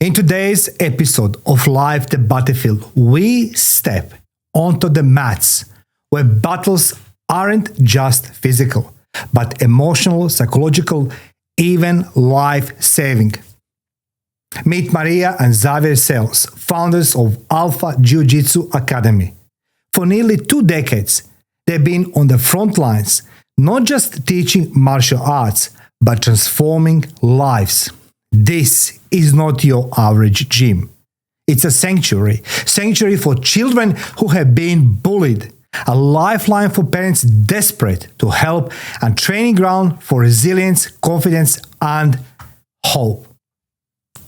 In today's episode of Life the Battlefield, we step onto the mats where battles aren't just physical, but emotional, psychological, even life-saving. Meet Maria and Xavier Sales, founders of Alpha Jiu Jitsu Academy. For nearly 2 decades, they've been on the front lines, not just teaching martial arts, but transforming lives. This is not your average gym. It's a sanctuary for children who have been bullied, a lifeline for parents desperate to help, and training ground for resilience, confidence, and hope.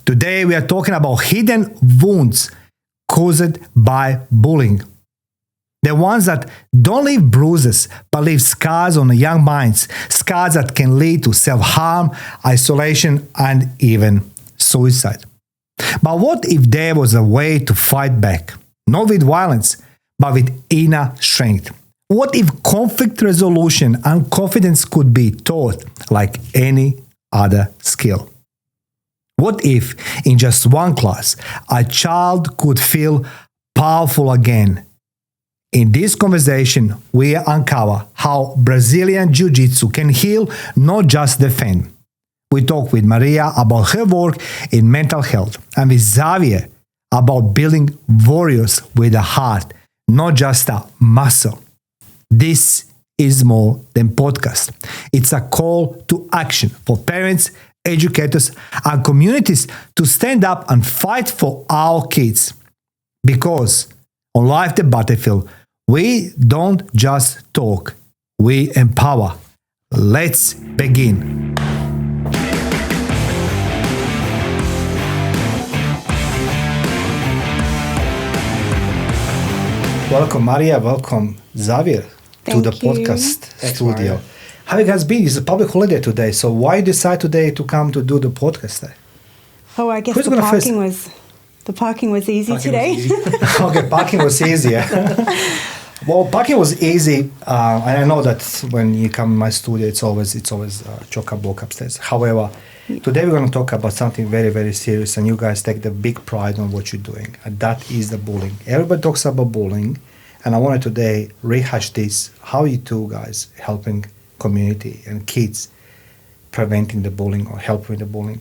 Today we are talking about hidden wounds caused by bullying. The ones that don't leave bruises, but leave scars on the young minds, scars that can lead to self-harm, isolation, and even suicide. But what if there was a way to fight back? Not with violence, but with inner strength. What if conflict resolution and confidence could be taught like any other skill? What if in just one class, a child could feel powerful again? In this conversation, we uncover how Brazilian Jiu-Jitsu can heal, not just defend. We talk with Maria about her work in mental health and with Xavier about building warriors with a heart, not just a muscle. This is more than podcast. It's a call to action for parents, educators, and communities to stand up and fight for our kids. Because on Life the Battlefield, we don't just talk, we empower. Let's begin. Welcome, Maria. Welcome, Xavier, to the podcast studio. Maria. How it has been? It's a public holiday today, so why you decide today to come to do the podcast? Oh, I guess Who's the gonna parking was easy today. Okay, parking was easier. Well, parking was easy, and I know that when you come in my studio, it's always chock-a-block upstairs. However, today we're going to talk about something very, very serious, and you guys take the big pride on what you're doing, and that is the bullying. Everybody talks about bullying, and I wanted today rehash this, how you two guys helping community and kids preventing the bullying or helping the bullying.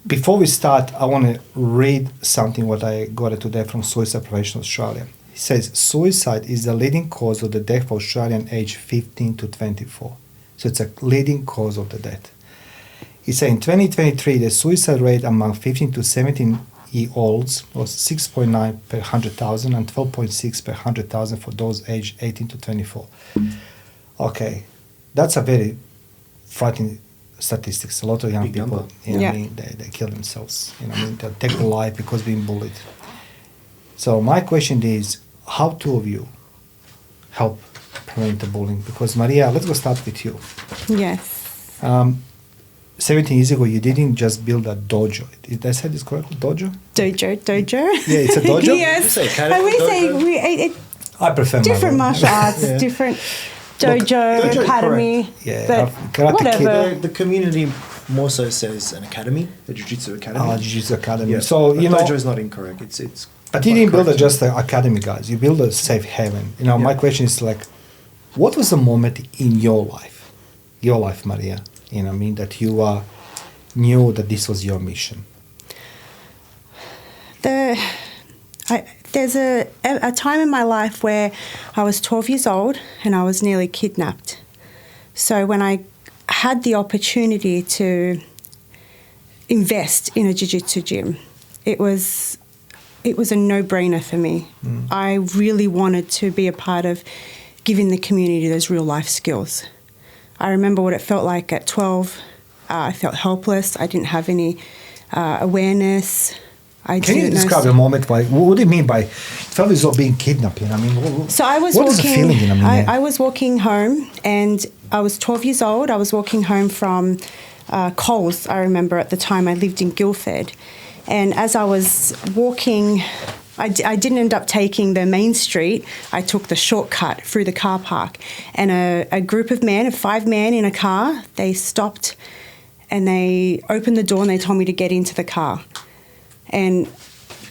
Before we start, I want to read something what I got today from Suicide Prevention Australia. It says, suicide is the leading cause of the death for Australian aged 15 to 24. So it's a leading cause of the death. It says in 2023, the suicide rate among 15 to 17-year-olds was 6.9 per 100,000 and 12.6 per 100,000 for those aged 18 to 24. Okay, that's a very frightening statistics. A lot of young people, they kill themselves. They take their life because being bullied. So my question is, how two of you help prevent the bullying? Because Maria, let's go start with you. Yes. 17 years ago, you didn't just build a dojo. Did I say this correctly? Dojo? Dojo. Yeah, it's a dojo? Yes. I prefer different martial arts, different dojo, academy. Yeah, whatever. The community more so says an academy, the Jiu Jitsu Academy. Jiu Jitsu Academy. Yeah. So, dojo is not incorrect. It's. But you didn't build just an academy, guys. You build a safe haven. My question is like, what was the moment in your life, Maria, that you knew that this was your mission? There's a time in my life where I was 12 years old and I was nearly kidnapped. So when I had the opportunity to invest in a jiu-jitsu gym, it was a no-brainer for me. I really wanted to be a part of giving the community those real-life skills. I remember what it felt like at 12. I felt helpless. I didn't have any awareness. Can you describe a moment? What do you mean by felt as though being kidnapped? So I was what walking. Is the feeling? I was walking home, and I was 12 years old. I was walking home from Coles. I remember at the time I lived in Guildford, and as I was walking, I didn't end up taking the main street. I took the shortcut through the car park, and a group of men, 5 men in a car, they stopped and they opened the door and they told me to get into the car. And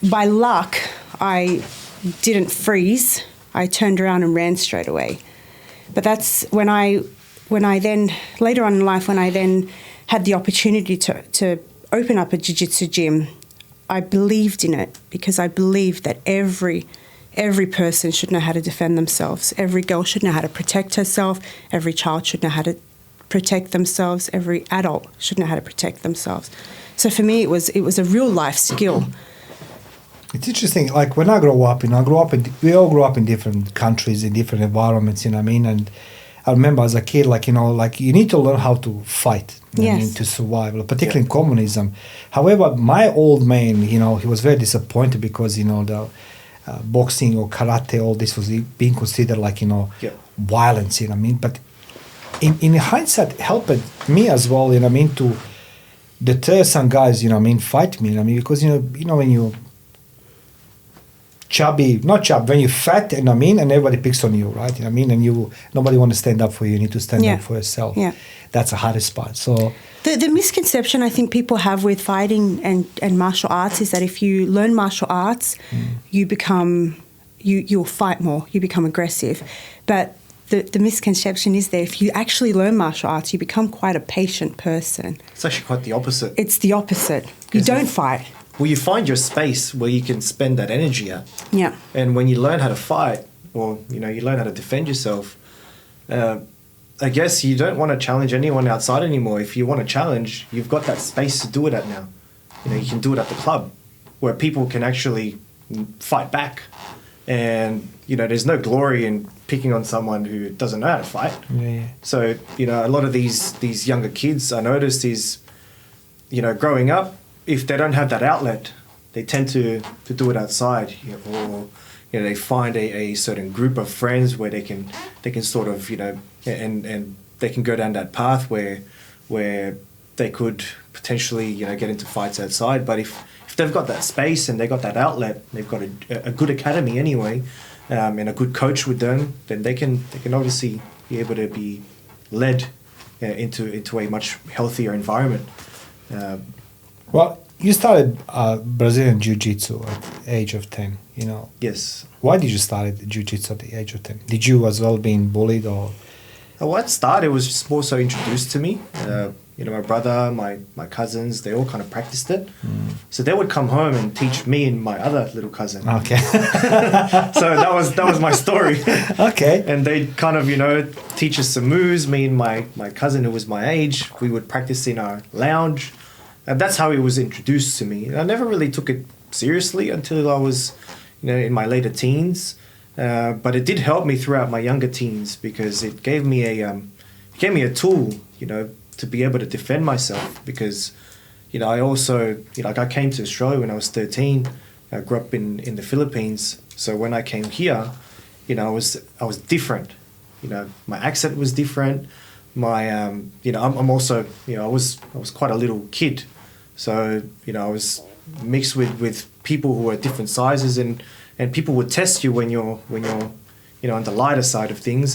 by luck, I didn't freeze. I turned around and ran straight away. But that's when I then, later on in life, when I then had the opportunity to open up a jiu-jitsu gym, I believed in it because I believed that every person should know how to defend themselves. Every girl should know how to protect herself. Every child should know how to protect themselves. Every adult should know how to protect themselves. So for me, it was a real life skill. It's interesting. Like when I grow up, we all grow up in different countries, in different environments. You know what I mean? And I remember as a kid, you need to learn how to fight. You know what I mean, to survive, particularly in communism. However, my old man, he was very disappointed because the boxing or karate, all this was being considered violence. You know what I mean? But in hindsight, it helped me as well. You know what I mean, to deter some guys. You know what I mean, fight me. You know what I mean, because when you when you're fat, you know what I mean, and everybody picks on you, right? You know what I mean, and nobody want to stand up for you. You need to stand up for yourself. Yeah. That's the hardest part. So the misconception I think people have with fighting and martial arts is that if you learn martial arts, you become you'll fight more, you become aggressive. But the misconception is that if you actually learn martial arts, you become quite a patient person. It's actually quite the opposite. It's the opposite. You don't fight. Well, you find your space where you can spend that energy at. Yeah. And when you learn how to fight, or you learn how to defend yourself, I guess you don't want to challenge anyone outside anymore. If you want to challenge, you've got that space to do it at now. You can do it at the club, where people can actually fight back. And there's no glory in picking on someone who doesn't know how to fight. Yeah. So a lot of these younger kids, I noticed, is growing up, if they don't have that outlet, they tend to do it outside, or they find a certain group of friends where they can sort of and they can go down that path where they could potentially get into fights outside. But if they've got that space and they've got that outlet, they've got a good academy anyway, and a good coach with them, then they can obviously be able to be led into a much healthier environment. Well, you started Brazilian Jiu-Jitsu at the age of 10, Yes. Why did you start Jiu-Jitsu at the age of 10? Did you as well being bullied or? Well, at start, it was just more so introduced to me. My brother, my cousins, they all kind of practiced it. So they would come home and teach me and my other little cousin. Okay. So that was my story. Okay. And they'd kind of, teach us some moves. Me and my cousin, who was my age, we would practice in our lounge. And that's how it was introduced to me. And I never really took it seriously until I was, in my later teens. But it did help me throughout my younger teens because it gave me a tool, to be able to defend myself. Because, I also, I came to Australia when I was 13. I grew up in the Philippines. So when I came here, I was different. My accent was different. My, I'm also, I was quite a little kid. So, I was mixed with people who were different sizes and people would test you when you're on the lighter side of things.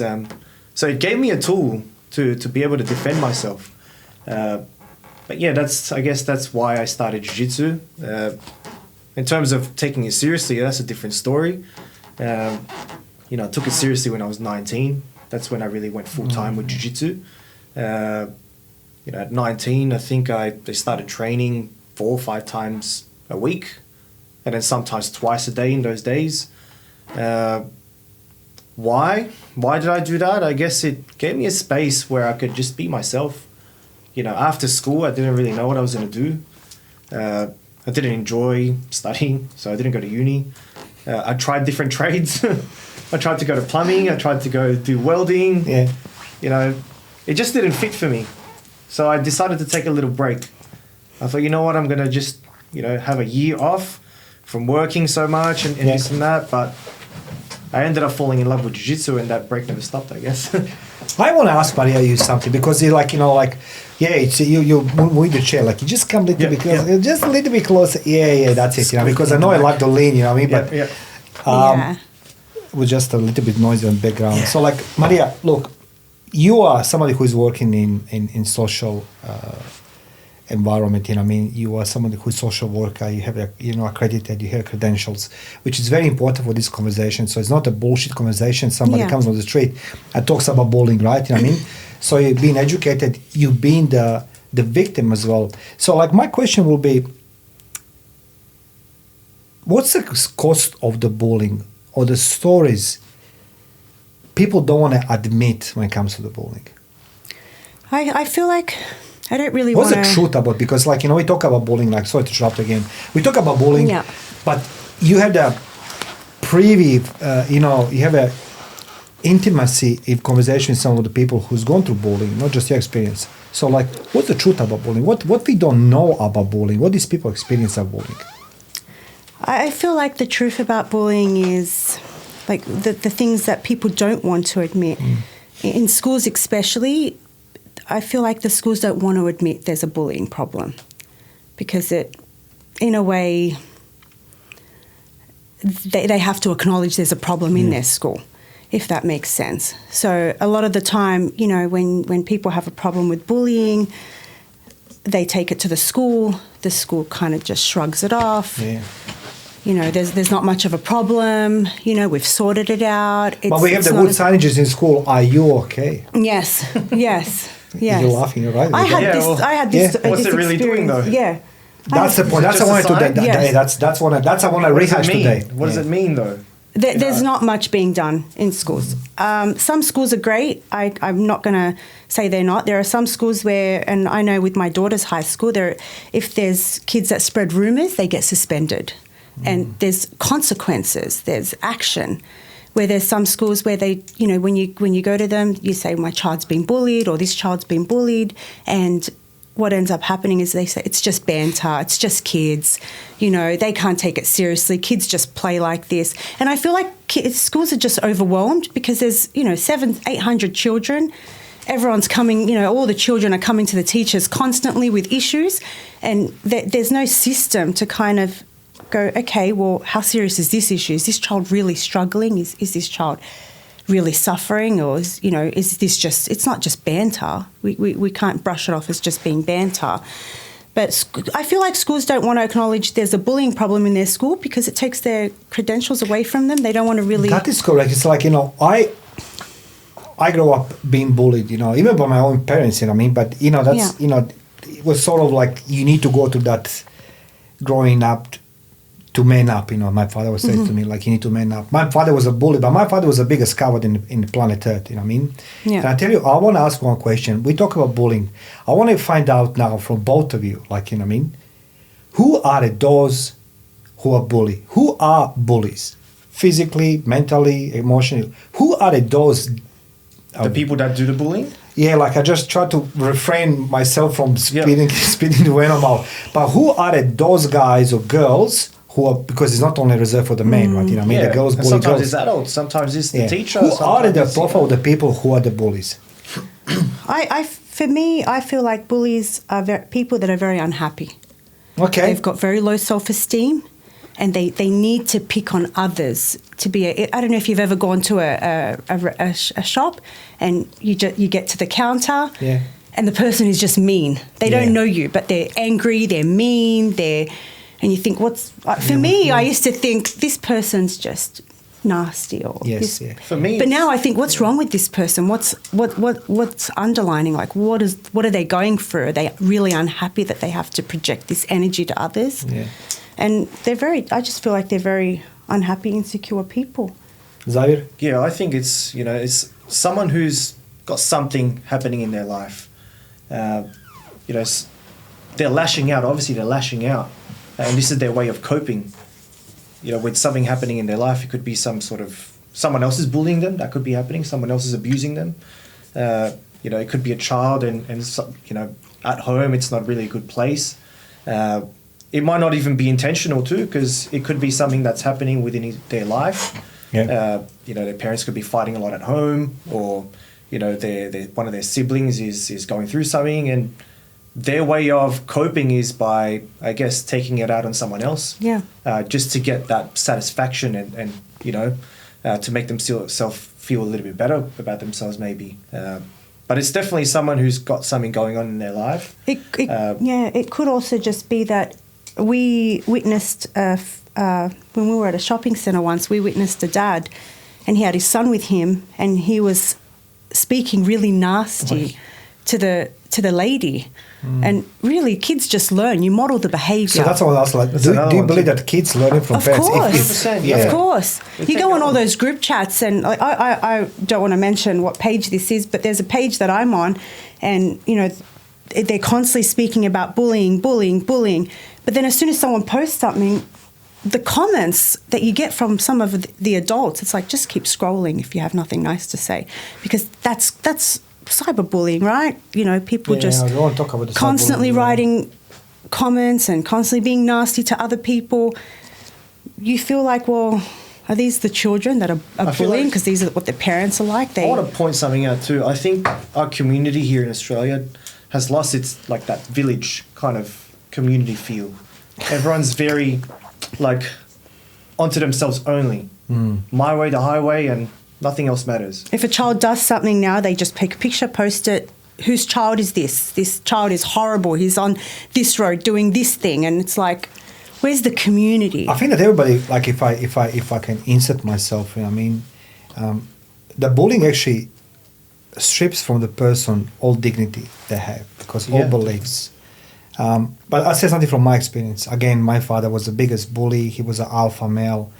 So it gave me a tool to be able to defend myself. But yeah, I guess that's why I started Jiu-Jitsu. In terms of taking it seriously, that's a different story. I took it seriously when I was 19. That's when I really went full-time with Jiu-Jitsu. At 19, I think I started training 4 or 5 times a week, and then sometimes twice a day in those days. Why? Why did I do that? I guess it gave me a space where I could just be myself. After school, I didn't really know what I was going to do. I didn't enjoy studying, so I didn't go to uni. I tried different trades. I tried to go to plumbing. I tried to go do welding. Yeah. It just didn't fit for me. So I decided to take a little break. I thought, what, I'm going to just, have a year off from working so much and this and that. But I ended up falling in love with Jiu-Jitsu and that break never stopped, I guess. I want to ask Maria you something because you're it's you move the chair, you just come a little bit closer, just a little bit closer. Yeah, that's it, because I know I like to lean, but with just a little bit noisy on the background. So Maria, look, you are somebody who is working in social environment. I mean, you are someone who's social worker. You have accredited. You have credentials, which is very important for this conversation. So it's not a bullshit conversation. Somebody comes on the street and talks about bullying, right? I mean, so you've been educated. You've been the victim as well. So like my question will be, what's the cost of the bullying or the stories people don't want to admit when it comes to the bullying? I feel like I don't really want to... What's the truth about? Because we talk about bullying, sorry to interrupt again. We talk about bullying, but you had a you have a intimacy in conversation with some of the people who's gone through bullying, not just your experience. So what's the truth about bullying? What we don't know about bullying? What these people experience about bullying? I feel like the truth about bullying is the things that people don't want to admit. In schools especially, I feel like the schools don't want to admit there's a bullying problem because in a way, they have to acknowledge there's a problem in their school, if that makes sense. So a lot of the time, when people have a problem with bullying, they take it to the school kind of just shrugs it off. Yeah. There's not much of a problem. We've sorted it out. But we have the good signages in school. Are you okay? Yes. You're laughing, you're right. I had this. What's it really doing though? Yeah. That's the point. That's what I wanted to. That's what I want to rehash today. What does it mean though? There's not much being done in schools. Some schools are great. I'm not going to say they're not. There are some schools where, and I know with my daughter's high school, if there's kids that spread rumours, they get suspended. And there's consequences, there's action. Where there's some schools where they, when you go to them, you say, my child's been bullied or this child's been bullied. And what ends up happening is they say, it's just banter, it's just kids. They can't take it seriously. Kids just play like this. And I feel like schools are just overwhelmed because there's, 700-800 children. Everyone's coming, all the children are coming to the teachers constantly with issues. And there's no system to kind of go, okay, well, how serious is this issue? Is this child really struggling? Is this child really suffering? Or, is this just, it's not just banter. We can't brush it off as just being banter. But I feel like schools don't want to acknowledge there's a bullying problem in their school because it takes their credentials away from them. They don't want to really... That is correct. It's like, I grew up being bullied, even by my own parents, but, that's, it was sort of like you need to go to that growing up to man up, my father would say to me, you need to man up. My father was a bully, but my father was the biggest coward in the planet Earth, Yeah. And I tell you, I want to ask one question. We talk about bullying. I want to find out now from both of you, who are those who are bullied? Who are bullies? Physically, mentally, emotionally. Who are those? The people that do the bullying? Yeah, I just try to refrain myself from spitting the venom out. But who are those guys or girls who are, because it's not only reserved for the men, right? The girls bully sometimes girls. It's adults, sometimes it's the teacher. Who are the profile of the people who are the bullies? For me, I feel like bullies are people that are very unhappy. Okay. They've got very low self-esteem and they need to pick on others to be I don't know if you've ever gone to a shop and you get to the counter and the person is just mean. They don't know you, but they're angry, they're mean, and you think, for me, I used to think this person's just nasty or For me, but now I think, what's wrong with this person? What's underlining? What are they going through? Are they really unhappy that they have to project this energy to others? Yeah. And I just feel like they're very unhappy, insecure people. Xavier? Yeah, I think it's someone who's got something happening in their life. They're lashing out. Obviously, they're lashing out. And this is their way of coping. With something happening in their life, it could be someone else is bullying them. That could be happening. Someone else is abusing them. It could be a child and at home, it's not really a good place. It might not even be intentional too, because it could be something that's happening within their life. Yeah. Their parents could be fighting a lot at home, or one of their siblings is going through something, and their way of coping is by, I guess, taking it out on someone else. Yeah. Just to get that satisfaction and to make themselves feel a little bit better about themselves, maybe. but it's definitely someone who's got something going on in their life. It could also just be that we witnessed, when we were at a shopping centre once, we witnessed a dad and he had his son with him and he was speaking really nasty to the lady. And really, kids just learn. You model the behaviour. So that's what I was like. Do you believe that kids learn from parents? Of course. Of course. You go on all those group chats, and I don't want to mention what page this is, but there's a page that I'm on, and, you know, they're constantly speaking about bullying. But then as soon as someone posts something, the comments that you get from some of the adults, it's like, just keep scrolling if you have nothing nice to say. Because that's cyberbullying, right? You know, people just constantly writing comments and constantly being nasty to other people. You feel like, well, are these the children that are bullying because these are what their parents are like? I want to point something out too. I think our community here in Australia has lost its, like, that village kind of community feel. Everyone's very, like, onto themselves only. My way, the highway, and nothing else matters. If a child does something now, they just take a picture, post it. Whose child is this? This child is horrible. He's on this road doing this thing. And it's like, where's the community? I think that everybody, like, if I can insert myself, you know, I mean, the bullying actually strips from the person all dignity they have, because all beliefs. But I'll say something from my experience. Again, my father was the biggest bully. He was an alpha male.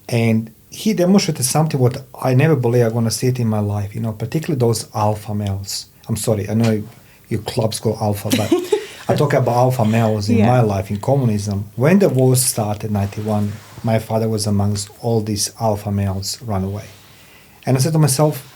And he demonstrated something what I never believe I'm going to see it in my life, you know, particularly those alpha males. I'm sorry, I know your clubs go alpha, but I talk about alpha males in my life, in communism. When the war started in 91, my father was amongst all these alpha males run away. And I said to myself,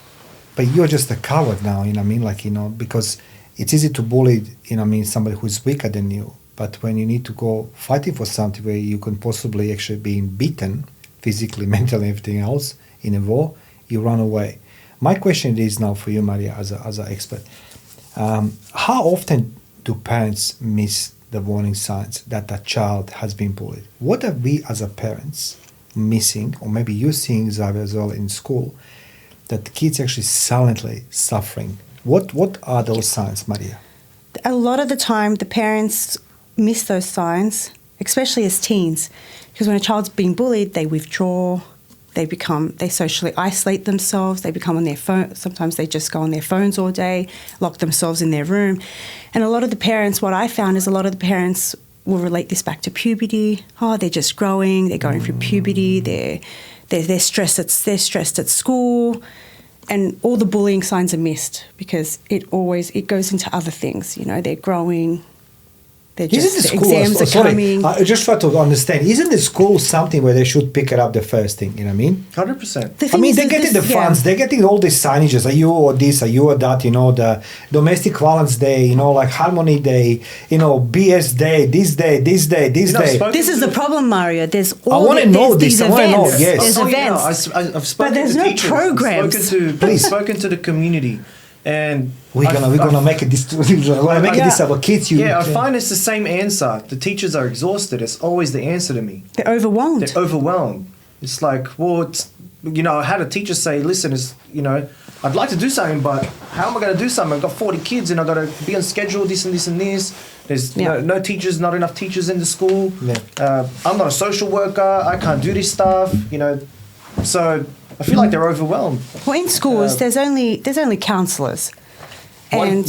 but you're just a coward now, you know what I mean? Like, you know, because it's easy to bully, you know what I mean, somebody who's weaker than you. But when you need to go fighting for something where you can possibly actually be beaten, physically, mentally, everything else in a war, you run away. My question is now for you, Maria, as an expert. How often do parents miss the warning signs that a child has been bullied? What are we as a parents missing, or maybe you're seeing, Xavier, as well in school, that the kids actually silently suffering? What are those signs, Maria? A lot of the time, the parents miss those signs, especially as teens. Because when a child's being bullied, they withdraw, they socially isolate themselves, they become on their phone. Sometimes they just go on their phones all day, lock themselves in their room. And a lot of the parents, what I found is a lot of the parents will relate this back to puberty. Oh, they're just growing, they're going through puberty, they're stressed at school. And all the bullying signs are missed because it goes into other things. You know, they're growing. Exams are coming. I just try to understand. Isn't the school something where they should pick it up the first thing? You know what I mean? 100%. I mean, they're getting the funds. They're getting all these signages. Are you or this? Are you or that? You know, the domestic violence day. You know, like harmony day. You know, BS day. This day. This day. This day. This is the problem, Mario. There's all. I want to know this. I want to know. Yes. There's events. I've spoken but there's to no teachers. programs. I've spoken to the community. And we're gonna make it this. We're gonna make it this about kids. I find it's the same answer. The teachers are exhausted. It's always the answer to me. They're overwhelmed. It's like, well, I had a teacher say, "Listen, I'd like to do something, but how am I going to do something? I've got 40 kids, and I've got to be on schedule. This and this and this. There's no teachers, not enough teachers in the school. I'm not a social worker. I can't do this stuff. So." I feel like they're overwhelmed. Well, in schools, there's only counsellors, and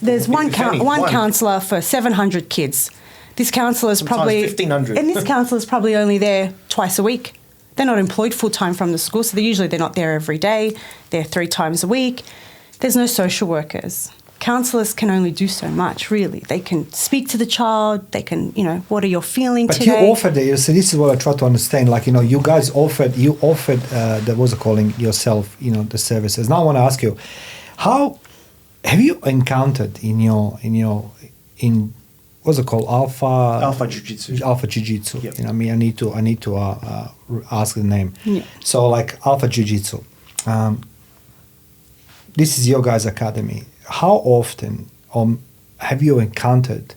there's one counsellor for 700 kids. This counsellor is probably 1,500, and this counsellor is probably only there twice a week. They're not employed full time from the school, so they're not there every day. They're 3 times a week. There's no social workers. Counsellors can only do so much, really. They can speak to the child. They can, what are you feeling today? But you offered it. So this is what I try to understand. Like, you guys offered yourself, the services. Now I want to ask you, how have you encountered in what's it called? Alpha Jiu Jitsu. Alpha Jiu Jitsu. Yep. I need to ask the name. Yeah. So like Alpha Jiu Jitsu. This is your guys' academy. How often have you encountered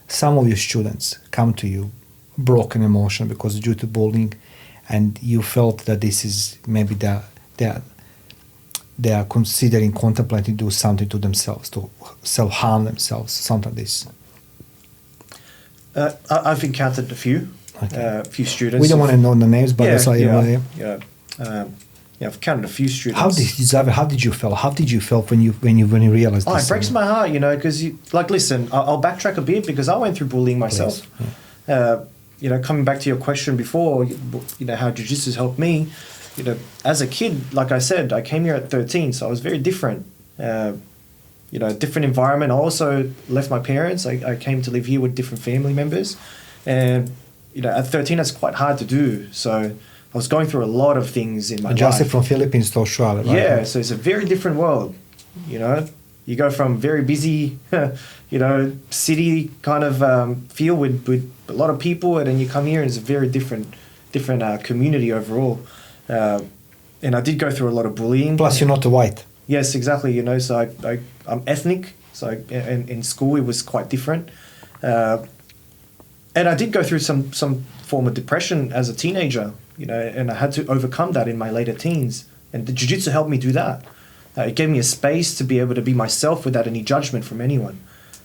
some of your students come to you broken emotion because due to bullying, and you felt that this is maybe the they are considering, contemplating to do something to themselves, to self-harm themselves, something like this? I've encountered a few students. We don't want to know the names, but that's like, I've encountered a few students. How did you feel? How did you feel when you realized this? It breaks my heart, because listen, I'll backtrack a bit because I went through bullying myself. Coming back to your question before, how jiu-jitsu's helped me. As a kid, like I said, I came here at 13, so I was very different. Different environment. I also left my parents. I came to live here with different family members, and at 13, that's quite hard to do. So I was going through a lot of things in my life. Adjusted from Philippines to Australia, right? Yeah, so it's a very different world. You go from very busy, city kind of feel with a lot of people, and then you come here and it's a very different community overall. And I did go through a lot of bullying. Plus, you're not white. Yes, exactly. So I'm ethnic. So in school it was quite different, and I did go through some form of depression as a teenager. And I had to overcome that in my later teens. And the jiu-jitsu helped me do that. It gave me a space to be able to be myself without any judgment from anyone.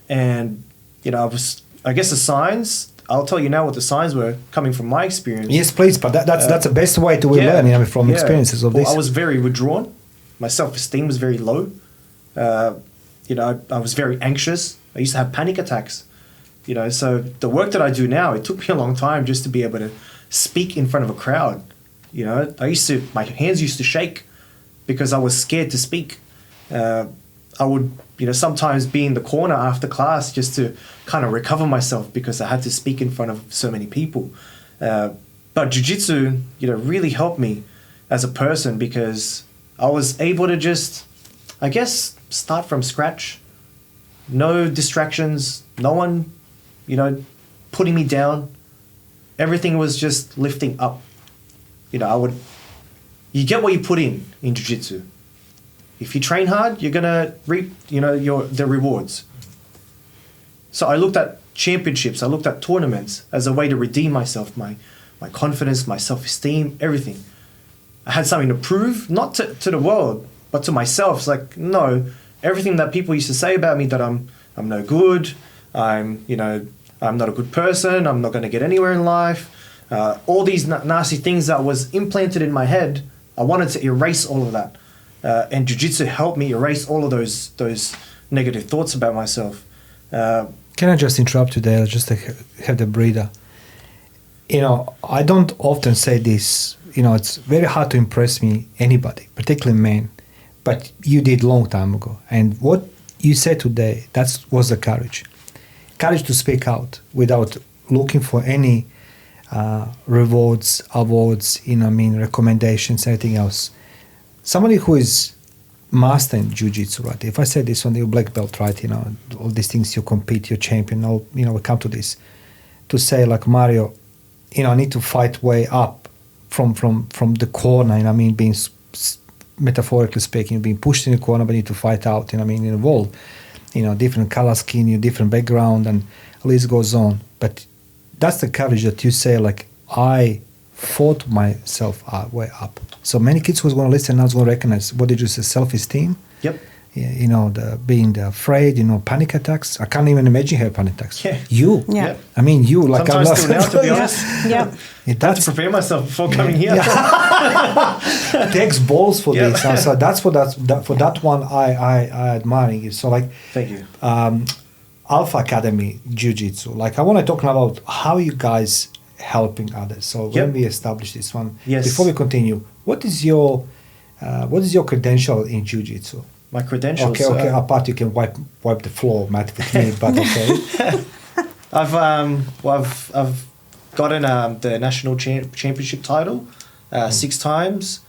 And I guess the signs. I'll tell you now what the signs were coming from my experience. Yes, please. But that's the best way to learn from experiences of this. I was very withdrawn. My self-esteem was very low. I was very anxious. I used to have panic attacks. So the work that I do now, it took me a long time just to be able to speak in front of a crowd. My hands used to shake because I was scared to speak. I would, sometimes be in the corner after class just to kind of recover myself because I had to speak in front of so many people. But jiu-jitsu, really helped me as a person because I was able to just, I guess, start from scratch. No distractions, no one, putting me down. Everything was just lifting up. You get what you put in jiu-jitsu. If you train hard, you're gonna reap, the rewards. So I looked at championships, I looked at tournaments as a way to redeem myself, my confidence, my self-esteem, everything. I had something to prove, not to the world, but to myself. It's like, no, everything that people used to say about me, that I'm no good, I'm not a good person, I'm not going to get anywhere in life. All these nasty things that was implanted in my head, I wanted to erase all of that. And jiu-jitsu helped me erase all of those negative thoughts about myself. Can I just interrupt you there, just to have the breather? I don't often say this. It's very hard to impress me, anybody, particularly men. But you did long time ago. And what you said today, that was the courage. Courage to speak out without looking for any rewards, awards, recommendations, anything else. Somebody who is mastering jiu-jitsu, right? If I say this on your black belt, right? All these things, you compete, you're champion, we come to this. To say like Mario, I need to fight way up from the corner, being metaphorically speaking, being pushed in the corner, but need to fight out, in a wall, different color skin, different background, and the list goes on. But that's the courage that you say, like, I fought myself way up. So many kids who's going to listen now is going to recognize, what did you say, self-esteem? Yep. Yeah, being afraid, panic attacks. I can't even imagine having panic attacks. Yeah. You. Yeah. You, like, sometimes still now, to be honest. Yeah. I had to prepare myself before coming here. It takes balls for this. So that's for that one I admire you. So like, thank you. Alpha Academy Jiu-Jitsu. Like, I want to talk about how you guys helping others. So when we establish this one, before we continue, what is your credential in Jiu-Jitsu? My credentials. Okay. Apart, you can wipe the floor mat with me, but okay. I've gotten the national championship title 6 times.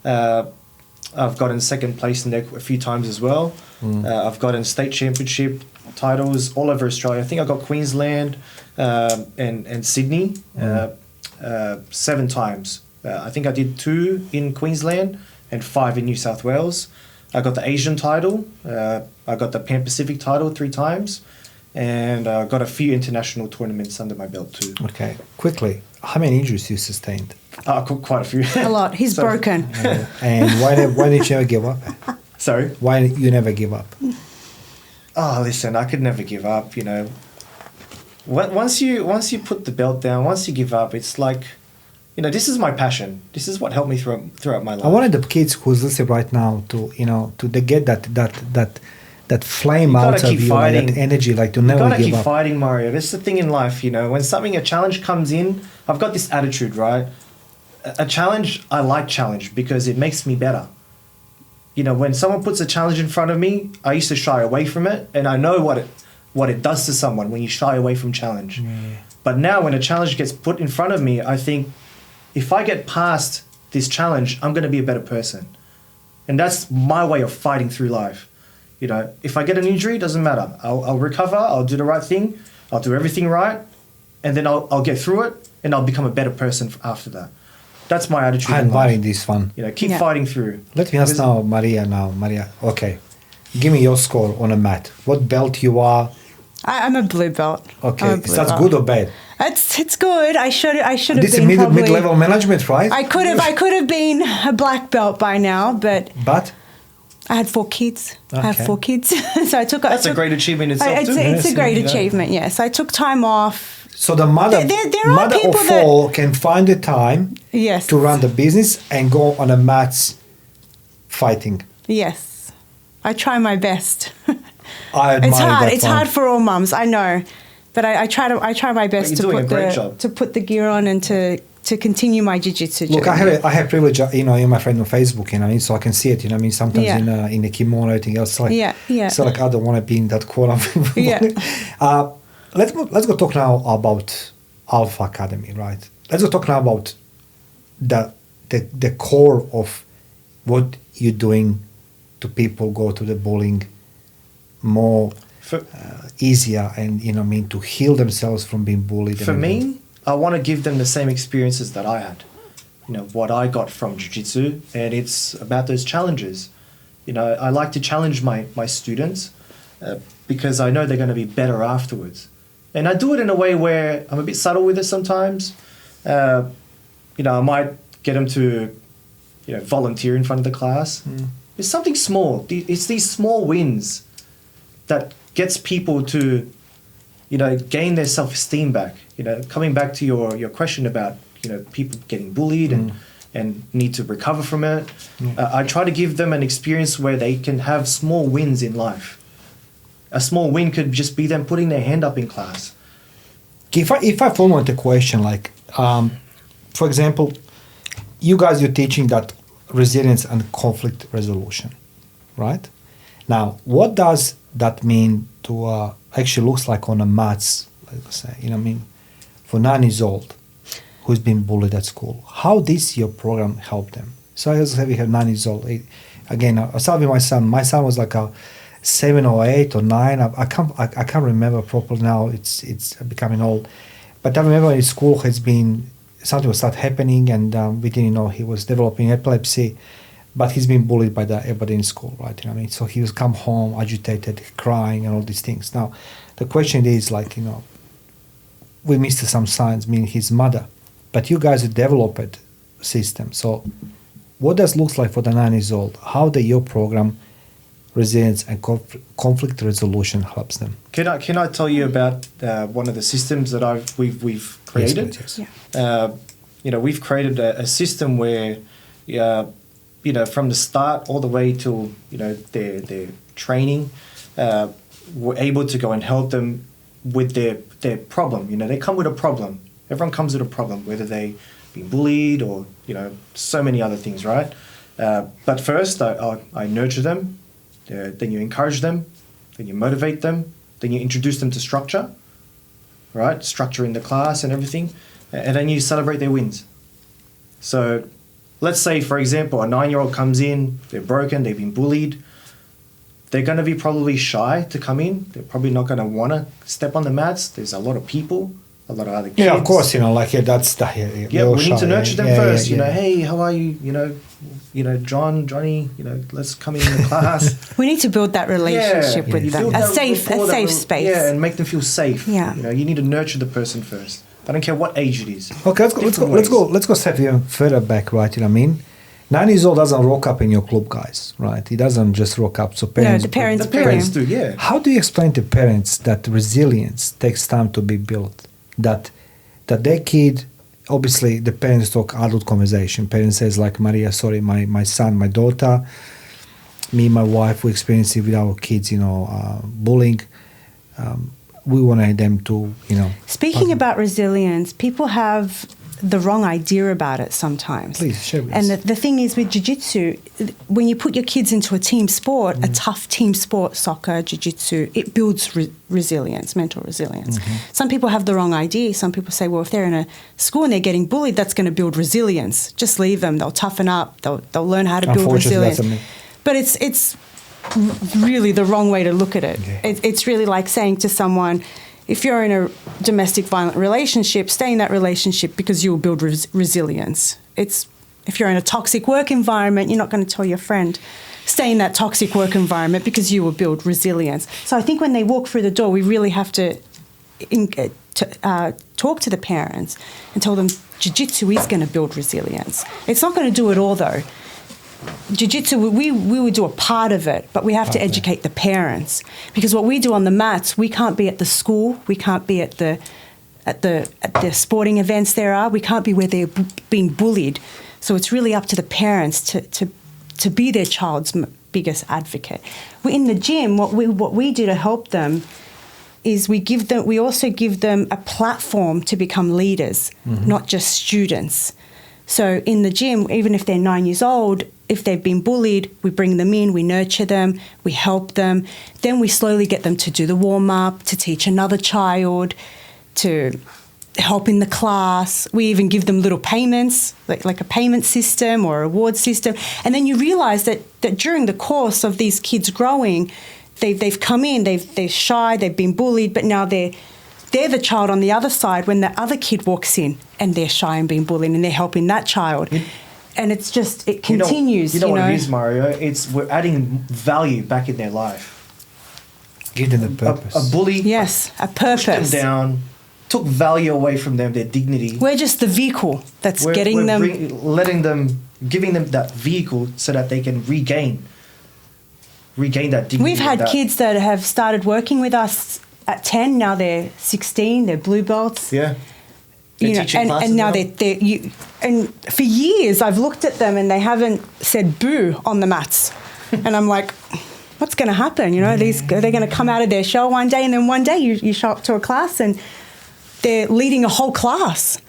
I've gotten second place in there a few times as well. I've gotten state championship titles all over Australia. I think I got Queensland and Sydney 7 times. I think I did 2 in Queensland and 5 in New South Wales. I got the Asian title. I got the Pan Pacific title 3 times. And I got a few international tournaments under my belt too. Okay. Quickly, how many injuries you sustained? Quite a few. A lot. He's broken. And why did you ever give up? Sorry? Why you never give up? Oh, listen, I could never give up, you know. Once you put the belt down, once you give up, it's like, you know, this is my passion. This is what helped me throughout my life. I wanted the kids who's listening right now to, you know, to they get that flame out of you, like, that energy, like to never give up. You gotta keep fighting, Mario. That's the thing in life, you know. When a challenge comes in, I've got this attitude, right? A challenge, I like challenge because it makes me better. You know, when someone puts a challenge in front of me, I used to shy away from it, and I know what it does to someone when you shy away from challenge. But now when a challenge gets put in front of me, I think if I get past this challenge, I'm going to be a better person. And that's my way of fighting through life. You know, if I get an injury, it doesn't matter. I'll recover, I'll do the right thing, I'll do everything right, and then I'll get through it, and I'll become a better person after that. That's my attitude. I'm buying this one. You know, keep fighting through. Let me ask now, Maria, okay. Give me your score on a mat. What belt you are? I'm a blue belt. Okay, is that good or bad? It's good. I should have this been is probably mid-level management, right? I could have been a black belt by now, but I had 4 kids. Okay. I have 4 kids, so That's a great achievement itself. It's a great achievement. Yes, I took time off. So the mother of 4 can find the time to run the business and go on a mats fighting. Yes, I try my best. I admire it's hard. that It's one. hard for all mums, I know, but I try my best to put the gear on and to continue my jiu-jitsu journey. Look, I have privilege, you know, you're my friend on Facebook, you know what I mean, so I can see it, you know what I mean, sometimes in a kimono, everything else, like, so like I don't want to be in that corner. Let's go talk now about Alpha Academy, right? Let's go talk now about the core of what you're doing to people go to the bullying more easier and, you know what I mean, to heal themselves from being bullied. For me, I want to give them the same experiences that I had. You know, what I got from jiu-jitsu, and it's about those challenges. You know, I like to challenge my students because I know they're going to be better afterwards. And I do it in a way where I'm a bit subtle with it sometimes. You know, I might get them to, you know, volunteer in front of the class. It's something small. It's these small wins that gets people to, you know, gain their self-esteem back. You know, coming back to your question about, you know, people getting bullied and need to recover from it. I try to give them an experience where they can have small wins in life. A small win could just be them putting their hand up in class. If I formulate a question like, for example, you're teaching that resilience and conflict resolution, right? Now, what does that mean to actually looks like on a mats, let's say, you know what I mean, for 9 years old who's been bullied at school? How does your program help them? So I also have 9 years old. Again, I started with my son. My son was like a 7 or 8 or 9. I can't remember properly now. It's becoming old. But I remember in school has been something was start happening, and we didn't know he was developing epilepsy. But he's been bullied by everybody in school, right? You know what I mean? So he was come home agitated, crying, and all these things. Now, the question is like, you know, we missed some signs, meaning his mother. But you guys developed system. So what does looks like for the 9 years old? How your program resilience and conflict resolution helps them? Can I tell you about one of the systems that we've created? Yes, please. You know, we've created a system where, you know, from the start all the way till, you know, their training, we're able to go and help them with their problem. You know, they come with a problem. Everyone comes with a problem, whether they've been bullied or, you know, so many other things, right? But first, I nurture them. Then you encourage them. Then you motivate them. Then you introduce them to structure, right? Structure in the class and everything. And then you celebrate their wins. So let's say, for example, a 9-year-old comes in, they're broken, they've been bullied. They're going to be probably shy to come in. They're probably not going to want to step on the mats. There's a lot of people, a lot of other kids. Yeah, of course, you know, like, that's the... Yeah, we need to nurture them first. You know, hey, how are you? You know, Johnny, you know, let's come in the class. We need to build that relationship with them. A safe space. Yeah, and make them feel safe. Yeah. You know, you need to nurture the person first. I don't care what age it is. Okay, let's go a step even further back, right? You know what I mean? 9 years old doesn't rock up in your club, guys, right? He doesn't just rock up. So parents, the parents The parents do, yeah. How do you explain to parents that resilience takes time to be built? That their kid, obviously the parents talk adult conversation. Parents says like, Maria, sorry, my son, my daughter, me, my wife, we experience it with our kids, bullying. We want them to, Speaking about resilience, people have the wrong idea about it sometimes. Please, share with And us. the thing is with jiu-jitsu, when you put your kids into a team sport, a tough team sport, soccer, jiu-jitsu, it builds resilience, mental resilience. Some people have the wrong idea. Some people say, well, if they're in a school and they're getting bullied, that's going to build resilience. Just leave them. They'll toughen up. They'll learn how to build resilience. But it's really the wrong way to look at it. Yeah. It's really like saying to someone, if you're in a domestic violent relationship, stay in that relationship because you will build resilience. If you're in a toxic work environment, you're not going to tell your friend, stay in that toxic work environment because you will build resilience. So I think when they walk through the door, we really have to talk to the parents and tell them jiu-jitsu is going to build resilience. It's not going to do it all, though. Jiu-jitsu, we would do a part of it, but we have to educate the parents, because what we do on the mats, we can't be at the school, we can't be at the sporting events there are, we can't be where they're being bullied. So it's really up to the parents to be their child's biggest advocate. In the gym, what we do to help them is we also give them a platform to become leaders, not just students. So in the gym, even if they're 9 years old, if they've been bullied, we bring them in, we nurture them, we help them. Then we slowly get them to do the warm-up, to teach another child, to help in the class. We even give them little payments, like a payment system or a reward system. And then you realise that during the course of these kids growing, they've come in, they're shy, they've been bullied, but now they're the child on the other side when the other kid walks in and they're shy and being bullied and they're helping that child. And it continues. You know what it is, Mario? We're adding value back in their life. Give them a purpose. A bully. Yes, a purpose. Pushed them down, took value away from them, their dignity. We're just the vehicle that's giving them that vehicle so that they can regain that dignity. We've had kids that have started working with us at 10, now they're 16, they're blue belts. Yeah. And now and for years I've looked at them and they haven't said boo on the mats. And I'm like, what's going to happen? They're going to come out of their shell one day, and then one day you show up to a class and they're leading a whole class.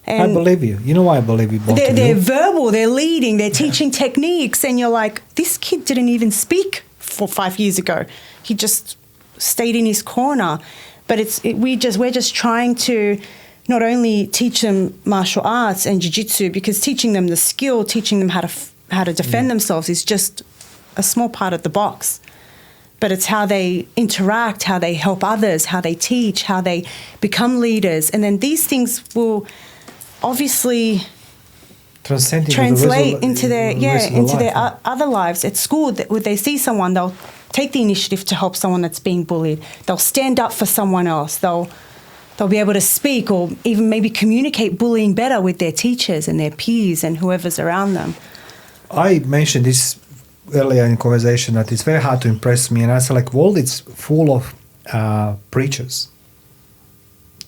And I believe you. You know why I believe you both of you? They're verbal, they're leading, they're teaching techniques, and you're like, this kid didn't even speak 5 years ago. He just stayed in his corner. But we're just trying to not only teach them martial arts and jiu-jitsu, because teaching them the skill, teaching them how to defend themselves is just a small part of the box. But it's how they interact, how they help others, how they teach, how they become leaders. And then these things will obviously translate into their other lives. At school, when they see someone, they'll take the initiative to help someone that's being bullied. They'll stand up for someone else. They'll be able to speak or even maybe communicate bullying better with their teachers and their peers and whoever's around them. I mentioned this earlier in conversation that it's very hard to impress me, and I said, like, world is full of preachers.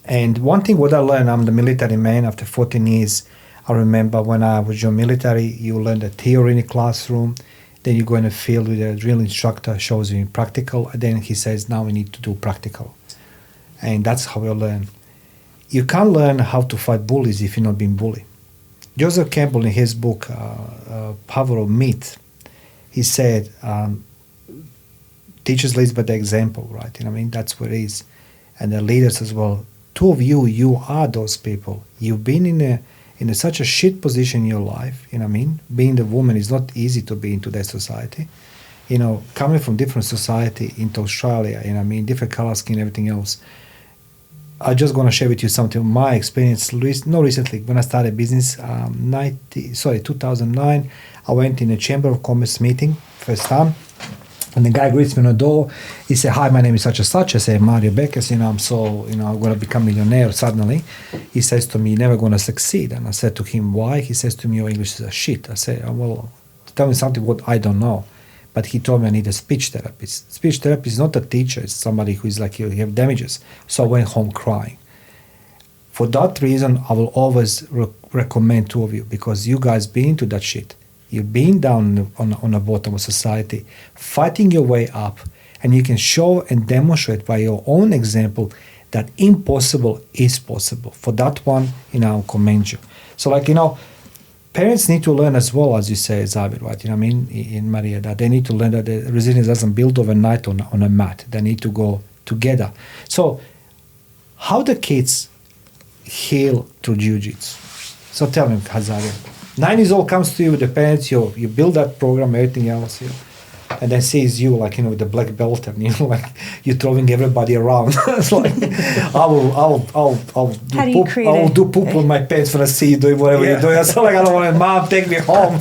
And one thing what I learned, I'm the military man after 14 years. I remember when I was in military, you learn the theory in the classroom, then you go in the field with a drill instructor, shows you practical, and then he says, now we need to do practical. And that's how we learn. You can't learn how to fight bullies if you're not being bullied. Joseph Campbell, in his book, Power of Myth, he said, teachers lead by the example, right? That's what it is. And the leaders as well. Two of you are those people. You've been in such a shit position in your life, Being the woman is not easy to be in today's society. Coming from different society into Australia, different color skin, everything else. I'm just going to share with you something of my experience. Not recently, when I started business, 2009, I went in a Chamber of Commerce meeting, first time. And the guy greets me on the door. He said, "Hi, my name is such and such." I say, "Mario Bekes, I'm I'm going to become a millionaire suddenly." He says to me, "You're never going to succeed." And I said to him, "Why?" He says to me, "Your English is a shit." I say, "Well, tell me something what I don't know." But he told me I need a speech therapist. Speech therapist is not a teacher. It's somebody who is like, you have damages. So I went home crying. For that reason, I will always recommend two of you, because you guys been into that shit. You've been down on the bottom of society, fighting your way up, and you can show and demonstrate by your own example that impossible is possible. For that one, I commend you. So parents need to learn as well, as you say, Xavier, right? In Maria, that they need to learn that the resilience doesn't build overnight on a mat. They need to go together. So how the kids heal through jiu-jitsu? So tell me, Xavier. 9 years old comes to you with the parents, you build that program, everything else, and then sees you with the black belt, and you're throwing everybody around. It's like I'll do poop on my pants when I see you doing whatever you're doing. It's like I don't want mom, take me home.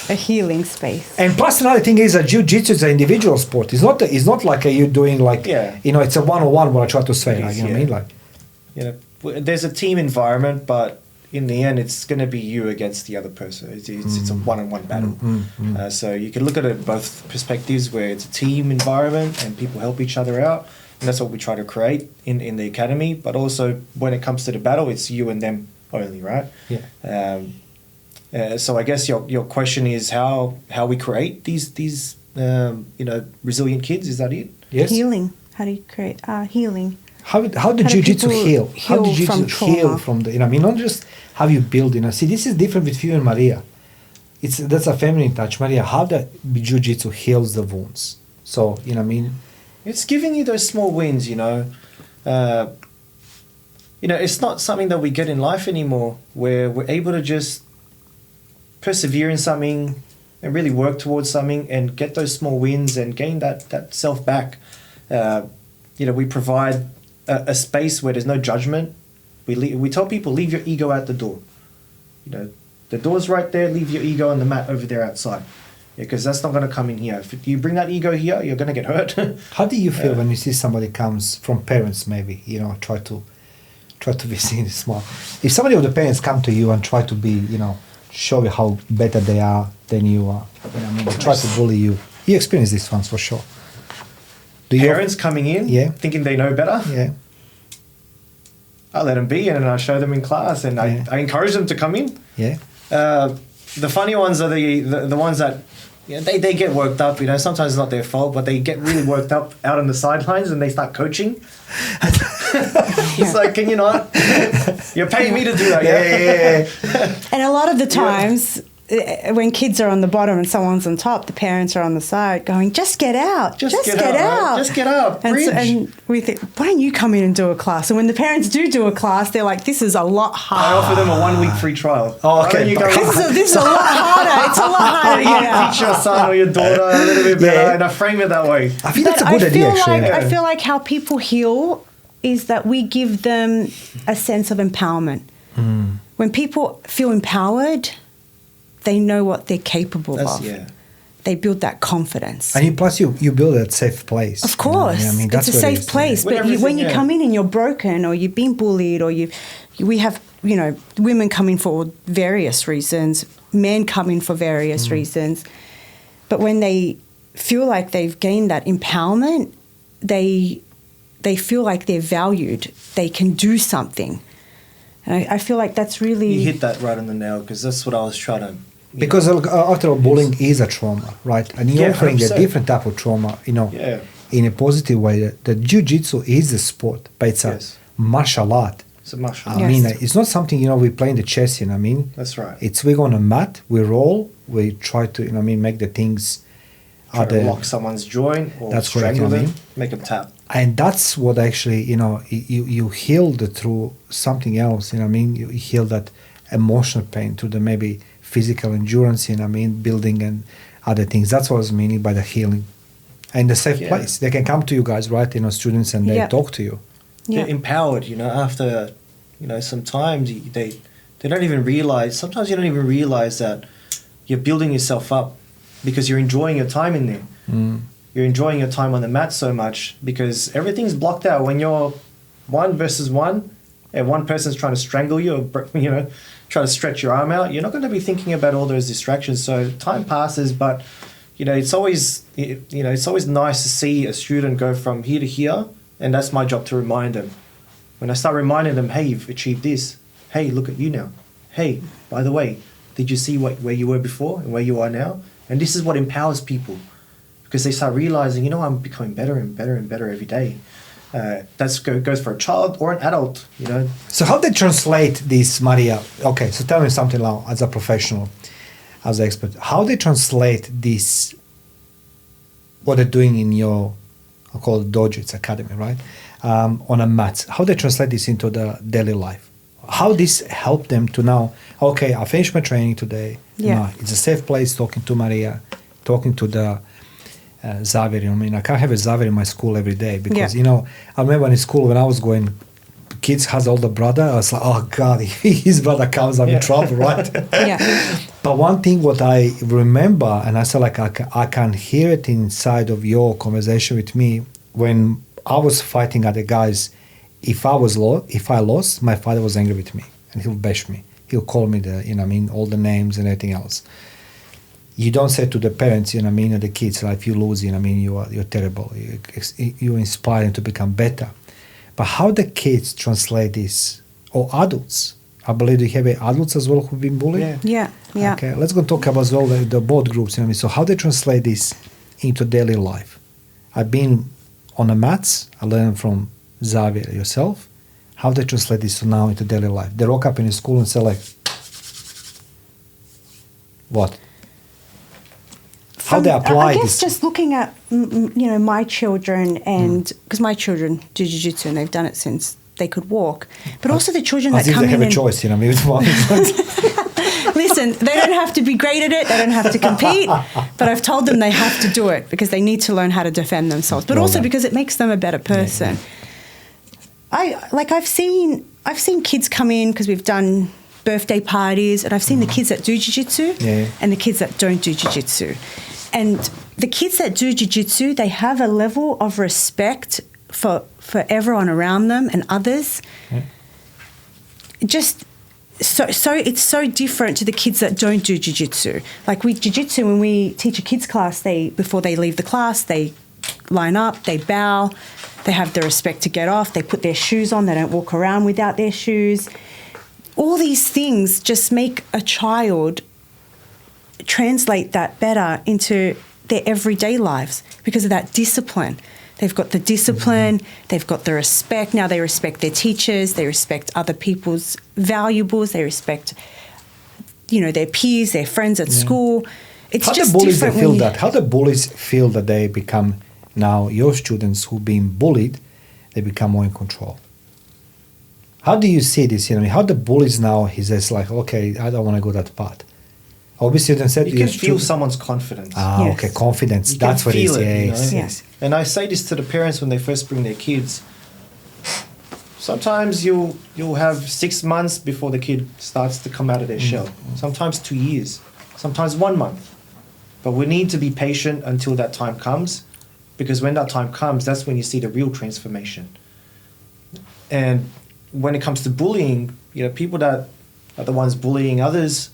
A healing space. And plus another thing is that jiu-jitsu is an individual sport. It's not like you doing it's a one-on-one what I try to say. There's a team environment, but in the end, it's going to be you against the other person. It's a one-on-one battle. So you can look at it both perspectives, where it's a team environment and people help each other out. And that's what we try to create in the academy. But also, when it comes to the battle, it's you and them only, right? Yeah. So I guess your question is how we create these resilient kids. Is that it? Yes. Healing. How do you create healing? How did jiu-jitsu heal? How did jiu-jitsu heal from the? Not just how you build. See, this is different with you and Maria. That's a feminine touch, Maria. How the jiu-jitsu heals the wounds? So it's giving you those small wins. It's not something that we get in life anymore, where we're able to just persevere in something and really work towards something and get those small wins and gain that self back. We provide a space where there's no judgment. We tell people, leave your ego out the door. The door's right there. Leave your ego on the mat over there outside, because that's not going to come in here. If you bring that ego here, you're going to get hurt. How do you feel when you see somebody comes from parents? Maybe try to be seen small. If somebody of the parents come to you and try to be show you how better they are than you are, they try to bully you. You experience these ones for sure. Parents coming in, thinking they know better. Yeah. I let them be, and then I show them in class, and I encourage them to come in. Yeah. The funny ones are the ones that they get worked up. Sometimes it's not their fault, but they get really worked up out on the sidelines, and they start coaching. It's like, can you not? You're paying me to do that. Yeah. And a lot of the times, when kids are on the bottom and someone's on top, the parents are on the side going, just get out. Just get out. Right? Just get out. And we think, why don't you come in and do a class? And when the parents do a class, they're like, this is a lot harder. I offer them a 1 week free trial. Oh, okay. This is a lot harder. It's a lot harder. You teach your son or your daughter a little bit better, and I frame it that way. I think that's a good idea, actually. I feel like how people heal is that we give them a sense of empowerment. When people feel empowered, they know what they're capable of. Yeah. They build that confidence. And plus you build that safe place. Of course. It's a safe place. But when you come in and you're broken, or you've been bullied, or we have, women come in for various reasons, men come in for various reasons. But when they feel like they've gained that empowerment, they feel like they're valued. They can do something. And I feel like that's really... You hit that right on the nail, because that's what I was trying to... Because after all, bullying is a trauma, right? And you're offering 100%. A different type of trauma, in a positive way. The jiu-jitsu is a sport, but it's a martial art. It's a martial art. I mean, it's not something, we play in the chess, That's right. We're on a mat, we roll, we try to, make the things... Try to lock someone's joint or strangle them, make them tap. And that's what actually, you healed through something else, You heal that emotional pain through the maybe physical endurance, building and other things. That's what I was meaning by the healing. And the safe place. They can come to you guys, right? Students, and they talk to you. They're empowered, after, sometimes they don't even realize, sometimes you don't even realize that you're building yourself up because you're enjoying your time in there. You're enjoying your time on the mat so much because everything's blocked out. When you're 1 versus 1 and one person's trying to strangle you or, you know, try to stretch your arm out, you're not going to be thinking about all those distractions. So time passes, but, you know, it's always nice to see a student go from here to here, and that's my job to remind them. When I start reminding them, hey, you've achieved this. Hey, look at you now. Hey, by the way, did you see where you were before and where you are now? And this is what empowers people, because they start realizing, you know, I'm becoming better and better and better every day. That goes for a child or an adult, you know. So how they translate this, Maria? Okay, so tell me something now as a professional, as an expert. How they translate this, what they're doing in your, I call it Jiu Jitsu Academy, right? On a mat. How they translate this into the daily life? How this help them to now, okay, I finished my training today. Yeah. You know, it's a safe place talking to Maria, talking to the Xavier. I mean, I can't have a Xavier in my school every day because, you know, I remember in school when I was going, kids has older brother. I was like, oh God, if his brother comes, I'm in trouble, right? Yeah. But one thing what I remember, and I said like I can hear it inside of your conversation with me when I was fighting other guys. If I lost, my father was angry with me and he'll bash me. He'll call me all the names and everything else. You don't say to the parents, or the kids, like, if you lose, you're terrible. You inspire them to become better. But how the kids translate this, or adults? I believe you have adults as well who've been bullied. Yeah. Okay, let's go talk about as well the both groups. So how they translate this into daily life? I've been on the mats. I learned from Xavier yourself. How they translate this now into daily life? They rock up in the school and say like, what? How they apply I guess this? just looking at my children, and because my children do jiu-jitsu and they've done it since they could walk, but also the children that come in. As if they have a choice, Listen, they don't have to be great at it. They don't have to compete. But I've told them they have to do it because they need to learn how to defend themselves. But also because it makes them a better person. I've seen kids come in because we've done birthday parties, and I've seen the kids that do jiu-jitsu and the kids that don't do jiu-jitsu. And the kids that do jiu-jitsu, they have a level of respect for everyone around them and others. Just so it's so different to the kids that don't do jiu-jitsu. Like with jiu-jitsu, when we teach a kids class, before they leave the class, they line up, they bow, they have the respect to get off, they put their shoes on, they don't walk around without their shoes. All these things just make a child translate that better into their everyday lives because of that discipline. They've got the discipline, they've got the respect. Now they respect their teachers, they respect other people's valuables, they respect, their peers, their friends at school. It's just different. How the bullies feel that they become now your students who've been bullied, they become more in control. How do you see this? How the bullies now, he says like, okay, I don't want to go that path. Obviously, you can feel someone's confidence. Okay, confidence. That's what it is. Yes. And I say this to the parents when they first bring their kids. Sometimes you'll have 6 months before the kid starts to come out of their shell. Sometimes 2 years. Sometimes 1 month. But we need to be patient until that time comes, because when that time comes, that's when you see the real transformation. And when it comes to bullying, people that are the ones bullying others,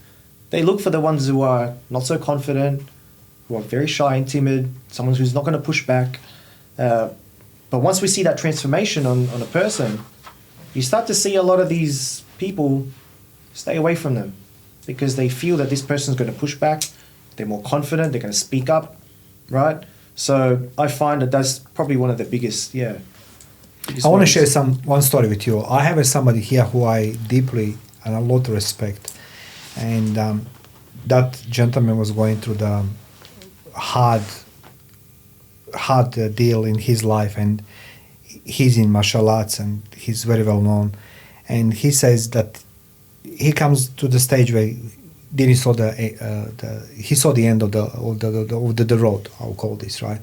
they look for the ones who are not so confident, who are very shy and timid, someone who's not going to push back. But once we see that transformation on a person, you start to see a lot of these people stay away from them because they feel that this person's going to push back. They're more confident. They're going to speak up, right? So I find that that's probably one of the biggest, I want to share one story with you. I have somebody here who I deeply and a lot of respect. And that gentleman was going through the hard deal in his life, and he's in martial arts and he's very well known. And he says that he comes to the stage where he saw the end of the road. I'll call this, right?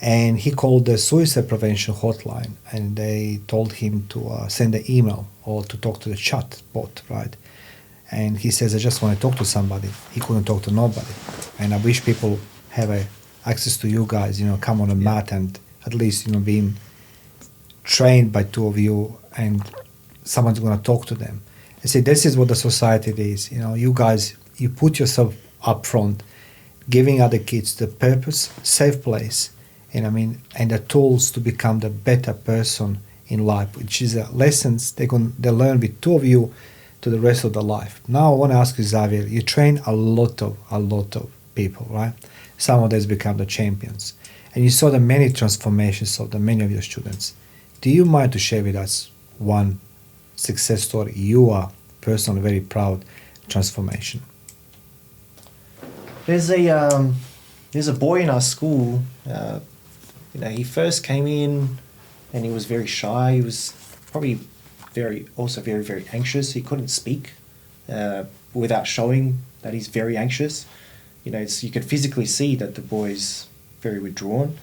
And he called the suicide prevention hotline, and they told him to send an email or to talk to the chat bot, right? And he says, I just want to talk to somebody. He couldn't talk to nobody. And I wish people have a access to you guys, come on a mat and at least, being trained by two of you and someone's going to talk to them. I say this is what the society is. You guys, you put yourself up front, giving other kids the purpose, safe place, and the tools to become the better person in life, which is lessons they learn with two of you to the rest of their life. Now I want to ask you, Xavier, you train a lot of people, right? Some of them become the champions. And you saw the many transformations of the many of your students. Do you mind to share with us one success story you are personally very proud transformation? There's a boy in our school. He first came in, and he was very shy. He was probably very, very anxious. He couldn't speak without showing that he's very anxious. You could physically see that the boy's very withdrawn.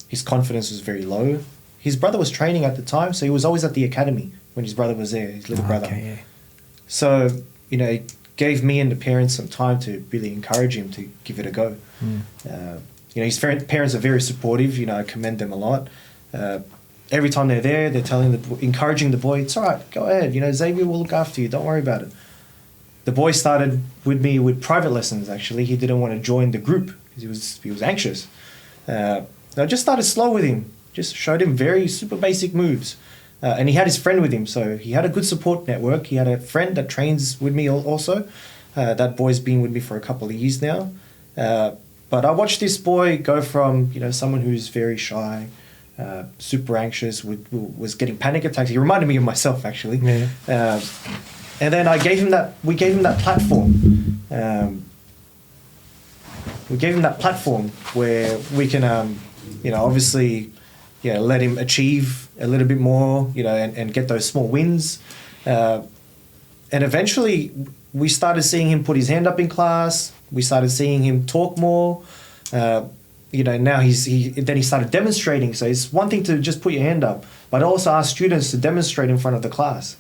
His confidence was very low. His brother was training at the time, so he was always at the academy when his brother was there, his little brother. Okay, yeah. So, it gave me and the parents some time to really encourage him to give it a go. His parents are very supportive. I commend them a lot. Every time they're there, they're encouraging the boy, it's all right, go ahead. Xavier will look after you. Don't worry about it. The boy started with me with private lessons, actually. He didn't want to join the group because he was anxious. I just started slow with him. Just showed him very super basic moves. And he had his friend with him, so he had a good support network. He had a friend that trains with me also. That boy's been with me for a couple of years now. But I watched this boy go from, someone who's very shy, super anxious, was getting panic attacks. He reminded me of myself, actually. Yeah. And then we gave him that platform. We gave him that platform where we can, obviously, let him achieve a little bit more, and get those small wins. And eventually, we started seeing him put his hand up in class. We started seeing him talk more. Now then he started demonstrating. So it's one thing to just put your hand up, but also ask students to demonstrate in front of the class.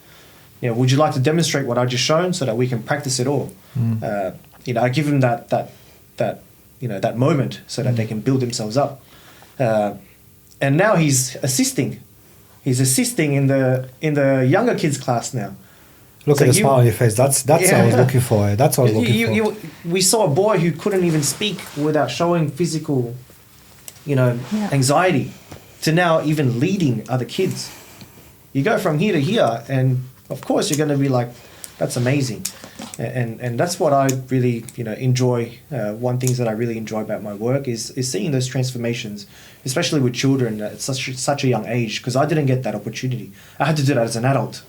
Would you like to demonstrate what I just shown so that we can practice it all? I give him that moment so that they can build themselves up. And now he's assisting. He's assisting in the younger kids class now. Look at the smile on your face. That's what I was looking for. That's what I was looking for. We saw a boy who couldn't even speak without showing physical, anxiety, to now even leading other kids. You go from here to here, and of course you're going to be like, that's amazing. And that's what I really, enjoy. One things that I really enjoy about my work is seeing those transformations, especially with children at such a young age, because I didn't get that opportunity. I had to do that as an adult.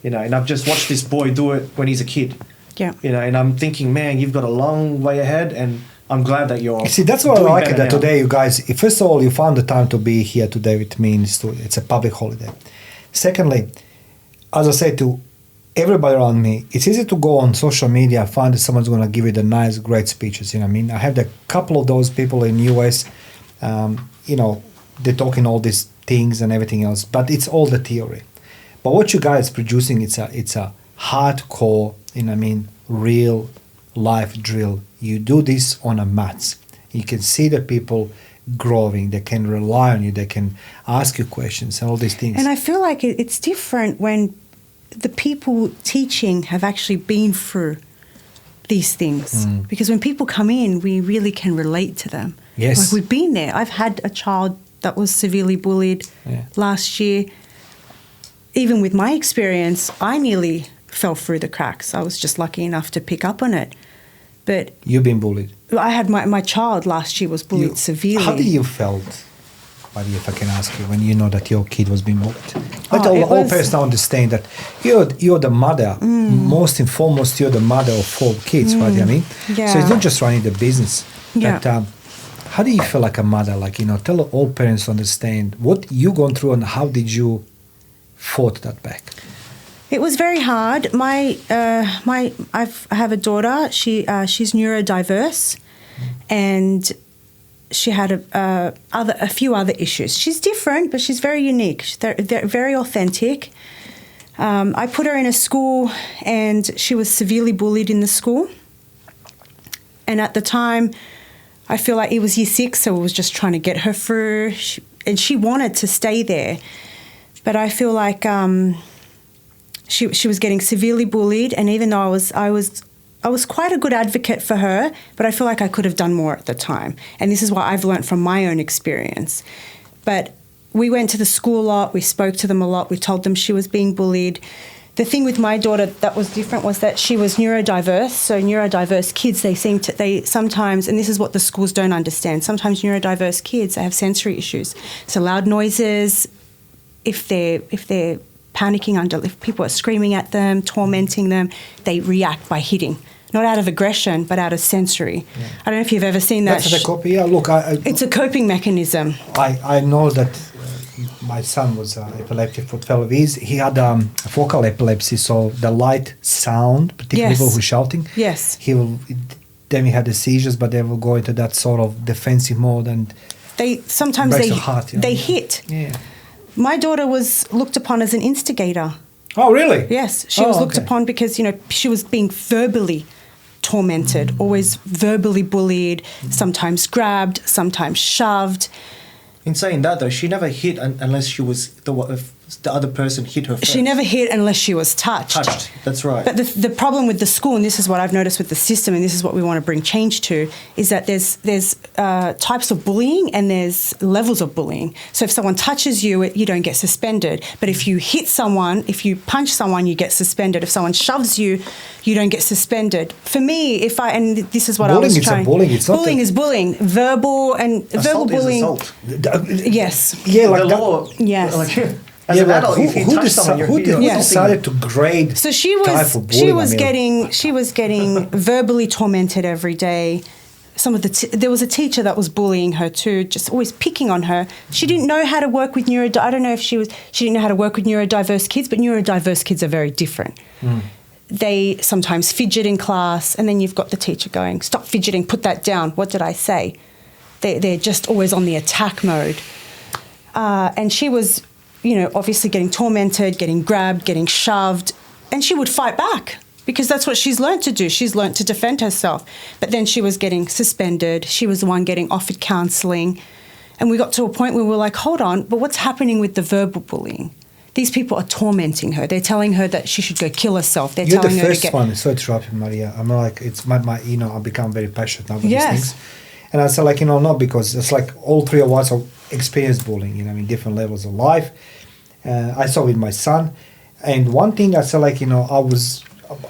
And I've just watched this boy do it when he's a kid. Yeah. And I'm thinking, man, you've got a long way ahead, and I'm glad that you're. See, that's what I like that today, you guys. First of all, you found the time to be here today with me in the studio. It's a public holiday. Secondly, as I said to everybody around me, it's easy to go on social media and find that someone's going to give you the nice, great speeches. I have a couple of those people in US. They're talking all these things and everything else, but it's all the theory. But what you guys producing, it's a hardcore, real life drill. You do this on a mats. You can see the people growing. They can rely on you. They can ask you questions and all these things. And I feel like it's different when the people teaching have actually been through these things. Because when people come in, we really can relate to them. Yes. Like we've been there. I've had a child that was severely bullied last year. Even with my experience, I nearly fell through the cracks. I was just lucky enough to pick up on it. But you've been bullied. I had my child last year was bullied severely. How did you felt, Maria, if I can ask you, when you know that your kid was being bullied? All parents now understand that you're the mother. Most and foremost, you're the mother of 4 kids, right? Yeah. So it's not just running the business. Yeah. But, how do you feel like a mother? Tell all parents to understand what you gone through and how did you fought that back? It was very hard. I have a daughter. She's neurodiverse, and she had a few other issues. She's different, but she's very unique. They're very authentic. I put her in a school, and she was severely bullied in the school. And at the time, I feel like it was year 6, so it was just trying to get her through, and she wanted to stay there. But I feel like she was getting severely bullied, and even though I was quite a good advocate for her, but I feel like I could have done more at the time. And this is what I've learned from my own experience. But we went to the school a lot, we spoke to them a lot, we told them she was being bullied. The thing with my daughter that was different was that she was neurodiverse. So neurodiverse kids, they sometimes, and this is what the schools don't understand, sometimes neurodiverse kids, they have sensory issues. So loud noises, if they're panicking if people are screaming at them, tormenting them, they react by hitting. Not out of aggression, but out of sensory. Yeah. I don't know if you've ever seen that. That's the copy. Yeah, look, it's a coping mechanism. I know that my son was epileptic for 12 years. He had focal epilepsy, so the light sound, particularly people who are shouting. Yes. Then he had the seizures, but they will go into that sort of defensive mode, and sometimes they hit. Yeah. My daughter was looked upon as an instigator. Oh, really? Yes, she was looked upon because she was being verbally tormented, always verbally bullied, sometimes grabbed, sometimes shoved. In saying that, though, she never hit unless she was the other person hit her first. She never hit unless she was touched. That's right. But the problem with the school, and this is what I've noticed with the system, and this is what we want to bring change to, is that there's types of bullying and there's levels of bullying. So if someone touches you, you don't get suspended. But if you hit someone, if you punch someone, you get suspended. If someone shoves you, you don't get suspended. For me, and this is what bullying, I was trying. Bullying is bullying. Bullying is bullying. Verbal bullying. Assault. Yes. Yeah, like the law. Yes. As an adult, if you touch someone, who decided to grade? So she was getting verbally tormented every day. There was a teacher that was bullying her too, just always picking on her. She didn't know how to work with I don't know if she didn't know how to work with neurodiverse kids, but neurodiverse kids are very different. They sometimes fidget in class, and then you've got the teacher going, "Stop fidgeting, put that down. What did I say?" They're just always on the attack mode, and she was, obviously getting tormented, getting grabbed, getting shoved, and she would fight back because that's what she's learned to do. She's learned to defend herself. But then she was getting suspended. She was the one getting offered counselling. And we got to a point where we were like, hold on, but what's happening with the verbal bullying? These people are tormenting her. They're telling her that she should go kill herself. They're You're telling the her first to get... one. So interrupting, Maria. I'm like, it's my I've become very passionate now about these things. And I said, not because it's like all three of us have experienced bullying, in different levels of life. I saw with my son. And one thing I said,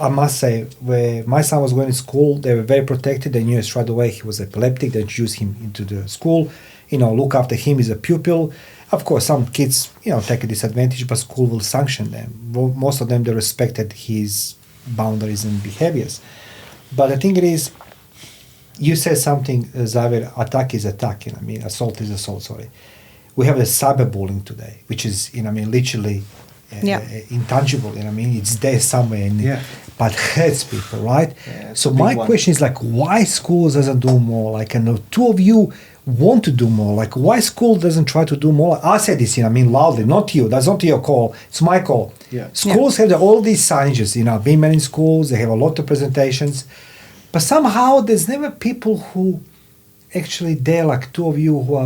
I must say, where my son was going to school, they were very protected. They knew straight away he was epileptic. They introduced him into the school, look after him as a pupil. Of course, some kids, take a disadvantage, but school will sanction them. Most of them, they respected his boundaries and behaviors. But the thing is, you said something, Xavier, attack is attack, assault is assault, sorry. We have the cyberbullying today, which is, literally intangible, it's there somewhere, but hurts people, right? Yeah, so my question is why schools doesn't do more? And the two of you want to do more. Why school doesn't try to do more? I said this, loudly, not you. That's not your call. It's my call. Yeah. Schools have all these signages, women in schools, they have a lot of presentations. But somehow there's never people who actually there, like two of you who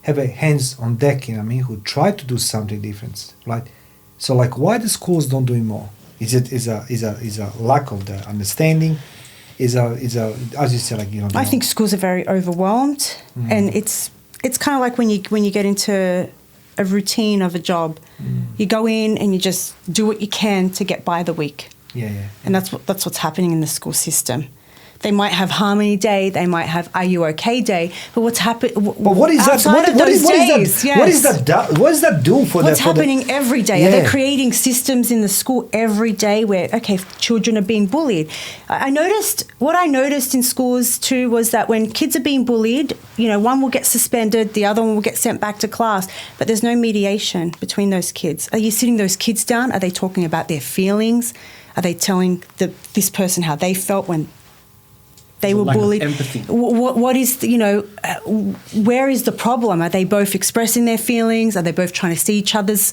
have a hands on deck, who try to do something different, right? So why the schools don't do more? Is a lack of the understanding? Is a as you said, I think schools are very overwhelmed, and it's kind of like when you get into a routine of a job, you go in and you just do what you can to get by the week. And that's what's happening in the school system. They might have Harmony Day, they might have Are You OK Day, but what's happening? But what is that? What does that do for what's happening every day? Are they creating systems in the school every day where children are being bullied? What I noticed in schools too was that when kids are being bullied, one will get suspended, the other one will get sent back to class, but there's no mediation between those kids. Are you sitting those kids down? Are they talking about their feelings? Are they telling this person how they felt when they were bullied? Empathy. What is where is the problem? Are they both expressing their feelings? Are they both trying to see each other's,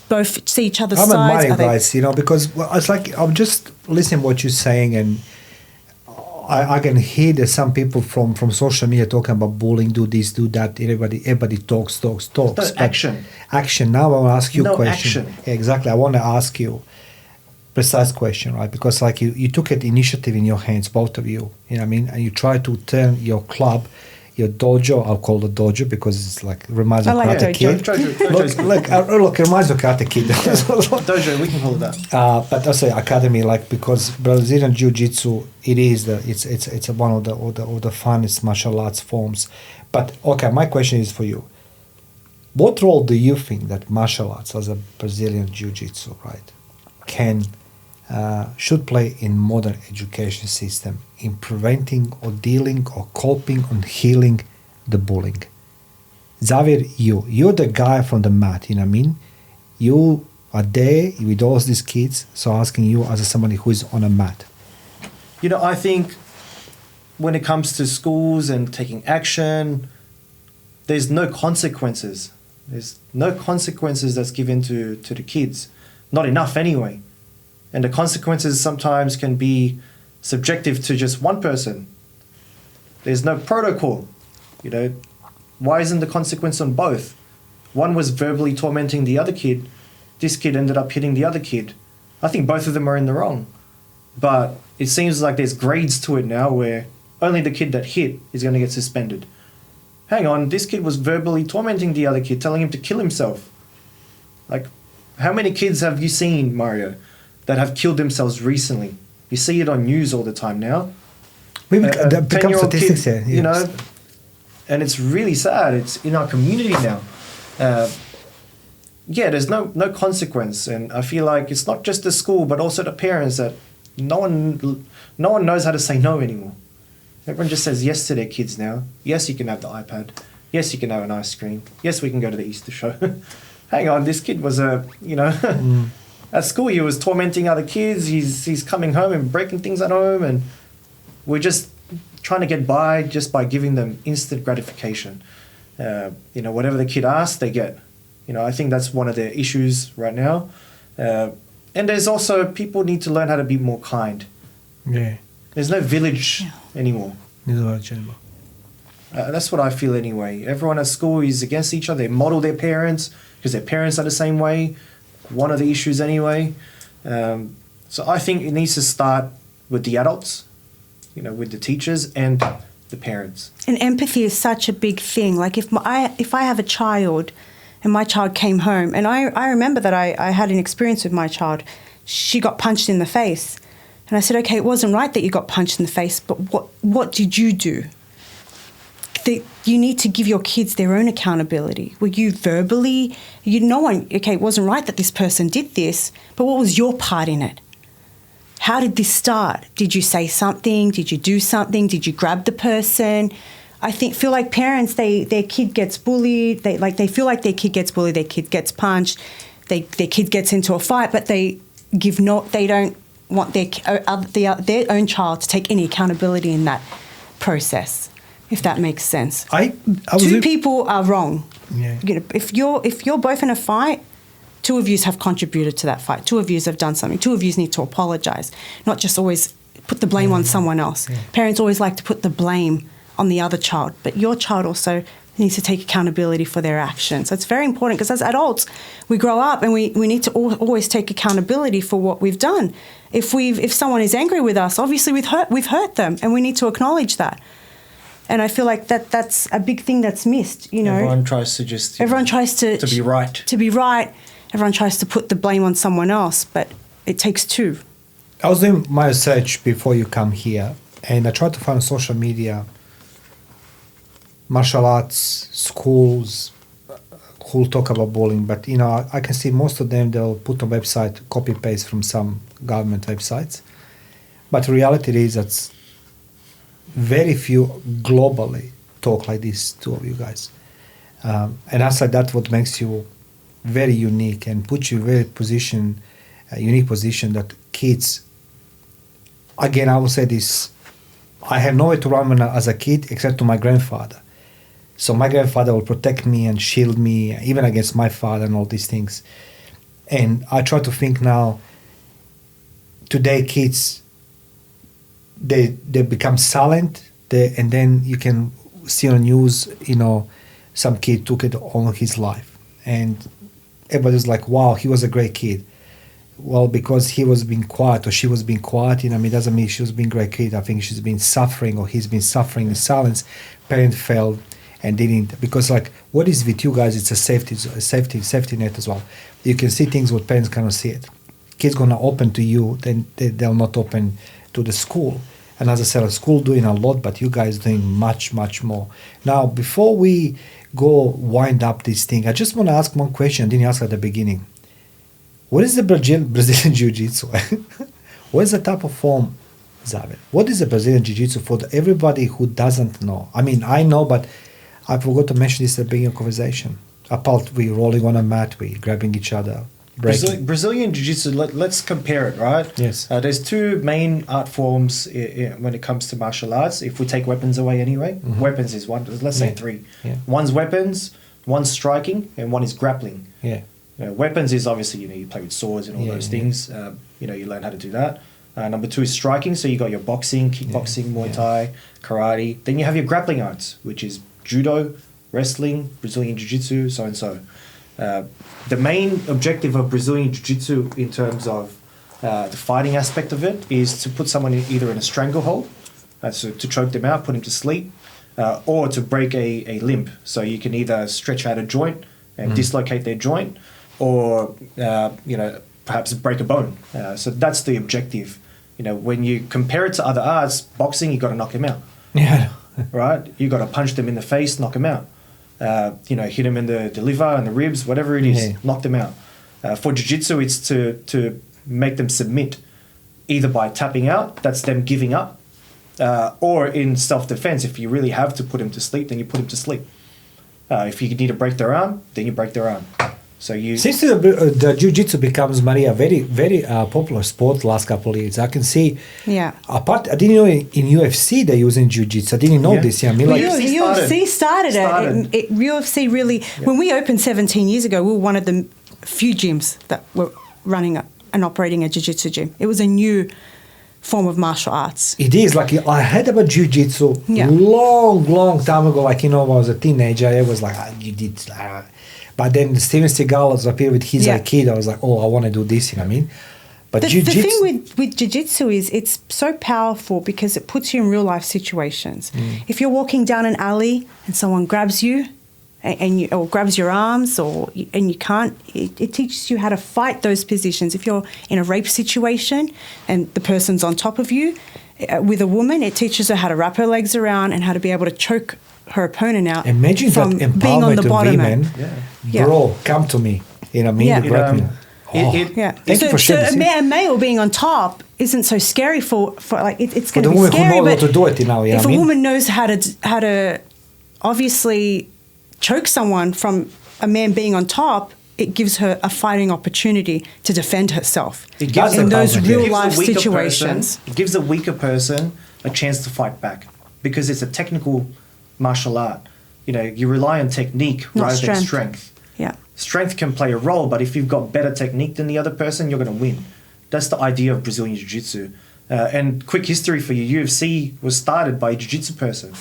both see each other's sides? I'm advice, because it's I'm just listening to what you're saying, and I can hear that some people from social media talking about bullying, do this, do that. Everybody talks. No action. Action. Now I want to ask you a No question. action. Exactly. I want to ask you precise question, right? Because like you took an initiative in your hands, both of you. You know what I mean? And you try to turn your club, your dojo. I'll call it dojo because it's like reminds me of I like Karate dojo. Kid. Dojo's Look, it reminds me of Karate Kid. Dojo, we can call it that. But also academy, like because Brazilian Jiu Jitsu, it's one of the funnest martial arts forms. But okay, my question is for you. What role do you think that martial arts as a Brazilian Jiu Jitsu, right, should play in modern education system in preventing or dealing or coping or healing the bullying? Xavier, you're the guy from the mat, you know what I mean? You are there with all these kids, so asking you as somebody who is on a mat. You know, I think when it comes to schools and taking action, there's no consequences. There's no consequences that's given to the kids. Not enough anyway. And the consequences sometimes can be subjective to just one person. There's no protocol. You know, why isn't the consequence on both? One was verbally tormenting the other kid. This kid ended up hitting the other kid. I think both of them are in the wrong. But it seems like there's grades to it now where only the kid that hit is going to get suspended. Hang on, this kid was verbally tormenting the other kid, telling him to kill himself. Like, how many kids have you seen, Mario, that have killed themselves recently? You see it on news all the time now. We become 10-year-old statistics kid, here. you know, and it's really sad. It's in our community now. Yeah, there's no consequence, and I feel like it's not just the school, but also the parents that no one knows how to say no anymore. Everyone just says yes to their kids now. Yes, you can have the iPad. Yes, you can have an ice cream. Yes, we can go to the Easter show. Hang on, this kid was at school he was tormenting other kids. He's coming home and breaking things at home, and we're just trying to get by just by giving them instant gratification. You know, whatever the kid asks, they get. You know, I think that's one of the issues right now. And there's also people need to learn how to be more kind. Yeah. There's no village anymore. That's what I feel anyway. Everyone at school is against each other. They model their parents because their parents are the same way. One of the issues anyway. So I think it needs to start with the adults, you know, with the teachers and the parents. And empathy is such a big thing. Like if I have a child and my child came home, and I remember that I had an experience with my child. She got punched in the face. And I said, okay, it wasn't right that you got punched in the face, but what did you do? You need to give your kids their own accountability. Were you verbally, okay, it wasn't right that this person did this, but what was your part in it? How did this start? Did you say something? Did you do something? Did you grab the person? I feel like parents, their kid gets bullied. They feel like their kid gets bullied, their kid gets punched, their kid gets into a fight, but they don't want their own child to take any accountability in that process, if that makes sense. Two people are wrong. Yeah. You know, if you're both in a fight, two of you have contributed to that fight. Two of you have done something. Two of you need to apologise, not just always put the blame on someone else. Yeah. Parents always like to put the blame on the other child, but your child also needs to take accountability for their actions. So it's very important because as adults, we grow up and we need to always take accountability for what we've done. If someone is angry with us, obviously we've hurt them, and we need to acknowledge that. And I feel like that's a big thing that's missed. You know, everyone tries to just to be right. To be right. Everyone tries to put the blame on someone else, but it takes two. I was doing my research before you come here, and I tried to find on social media martial arts schools who talk about bullying, but you know, I can see most of them, they'll put on website, copy paste from some government websites, but the reality is that very few globally talk like this, two of you guys, and I said that's what makes you very unique and puts you in a unique position that kids, again I will say this, I have nowhere to run as a kid except to my grandfather. So my grandfather will protect me and shield me, even against my father and all these things. And I try to think now, today kids, they become silent, and then you can see on news, some kid took it on his life, and everybody's like, wow, he was a great kid. Well, because he was being quiet or she was being quiet, it doesn't mean she was being a great kid. I think she's been suffering or he's been suffering in silence. Parent failed and didn't, because what is with you guys? It's a safety net as well. You can see things what parents cannot see it. Kids gonna open to you, then they'll not open to the school. And as I said, school doing a lot, but you guys doing much, much more. Now, before we go wind up this thing, I just want to ask one question I didn't ask at the beginning. What is the Brazilian Jiu-Jitsu? What is the type of form, Xavier? What is the Brazilian Jiu-Jitsu for everybody who doesn't know? I mean, I know, but I forgot to mention this at the beginning of the conversation. Apart, we rolling on a mat, we grabbing each other. Brazilian Jiu-Jitsu, let's compare it, right? Yes. There's two main art forms when it comes to martial arts, if we take weapons away anyway. Mm-hmm. Weapons is one, let's say three. Yeah. One's weapons, one's striking, and one is grappling. Yeah. Weapons is obviously, you play with swords and all those things. You learn how to do that. Number two is striking. So you got your boxing, kickboxing, Muay Thai, karate. Then you have your grappling arts, which is judo, wrestling, Brazilian Jiu-Jitsu, so and so. The main objective of Brazilian Jiu-Jitsu in terms of the fighting aspect of it is to put someone either in a stranglehold, so to choke them out, put them to sleep, or to break a limb. So you can either stretch out a joint and dislocate their joint, or perhaps break a bone. So that's the objective. When you compare it to other arts, boxing, you got to knock him out. Yeah. Right? You got to punch them in the face, knock them out. Hit them in the liver and the ribs, whatever it is, knock them out. For jiu-jitsu, it's to make them submit, either by tapping out, that's them giving up, or in self-defense, if you really have to put them to sleep, then you put them to sleep. If you need to break their arm, then you break their arm. So since the jiu-jitsu becomes, Maria, very, very popular sport last couple of years, I can see. Yeah. Apart, I didn't know in UFC they're using jiu-jitsu. I didn't know this. Yeah, UFC started it. UFC really. Yeah. When we opened 17 years ago, we were one of the few gyms that were running and operating a jiu-jitsu gym. It was a new form of martial arts. It is. I heard about jiu-jitsu long time ago. When I was a teenager, it was you did. But then Steven Seagal was appeared with his kid. I was like, oh, I want to do this, you know what I mean? But the thing with jiu-jitsu is it's so powerful because it puts you in real life situations. If you're walking down an alley and someone grabs you or grabs your arms and you can't, it teaches you how to fight those positions. If you're in a rape situation and the person's on top of you, with a woman, it teaches her how to wrap her legs around and how to be able to choke her opponent out. Imagine from that empowerment being on the bottom. Bro, come to me. You know what I mean? Thank you for sharing. A male being on top isn't so scary for it's going to be scary. But the woman who knows how to do it, if a woman knows how to obviously choke someone from a man being on top, it gives her a fighting opportunity to defend herself in those real life situations. It gives a weaker person a chance to fight back because it's a technical martial art. You rely on technique rather than strength. Yeah. Strength can play a role, but if you've got better technique than the other person, you're going to win. That's the idea of Brazilian Jiu-Jitsu. And quick history for you, UFC was started by a Jiu-Jitsu person.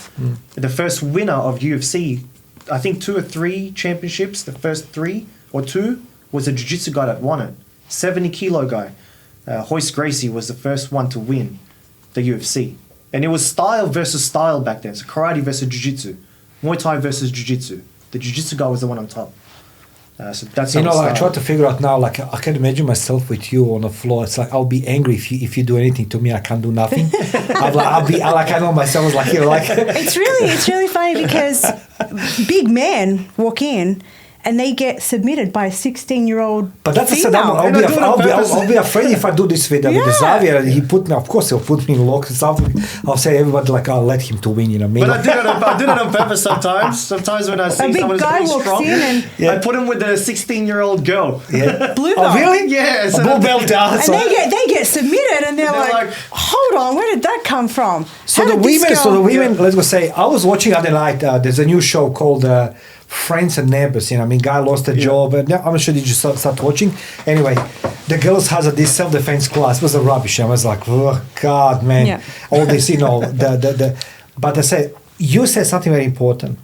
The first winner of UFC, I think 2 or 3 championships, the first 3 or 2 was a Jiu-Jitsu guy that won it. 70-kilo guy. Hoist Gracie was the first one to win the UFC. And it was style versus style back then. So karate versus jiu-jitsu. Muay Thai versus jiu-jitsu. The jiu-jitsu guy was the one on top. So that's I try to figure out now, I can imagine myself with you on the floor. It's I'll be angry if you do anything to me. I can't do nothing. I know myself It's really funny because big men walk in and they get submitted by a 16-year-old But that's female. I'll be afraid if I do this with Xavier. He'll put me in lock and stuff. I'll say everybody I'll let him to win. But I do that on purpose sometimes. Sometimes when I see someone who's pretty strong, I put him with the 16-year-old girl. Yeah. Blue belt. Oh really? Yeah. So blue belt down. And they get submitted, and they're like, hold on, where did that come from? So the women. Let's go say I was watching other night. There's a new show called friends and neighbors. You know, I mean, guy lost a job, and I'm sure did you start watching? Anyway, the girls has this self-defense class. It was a rubbish. I was like, oh God, man, all this, you know, But I said, you said something very important.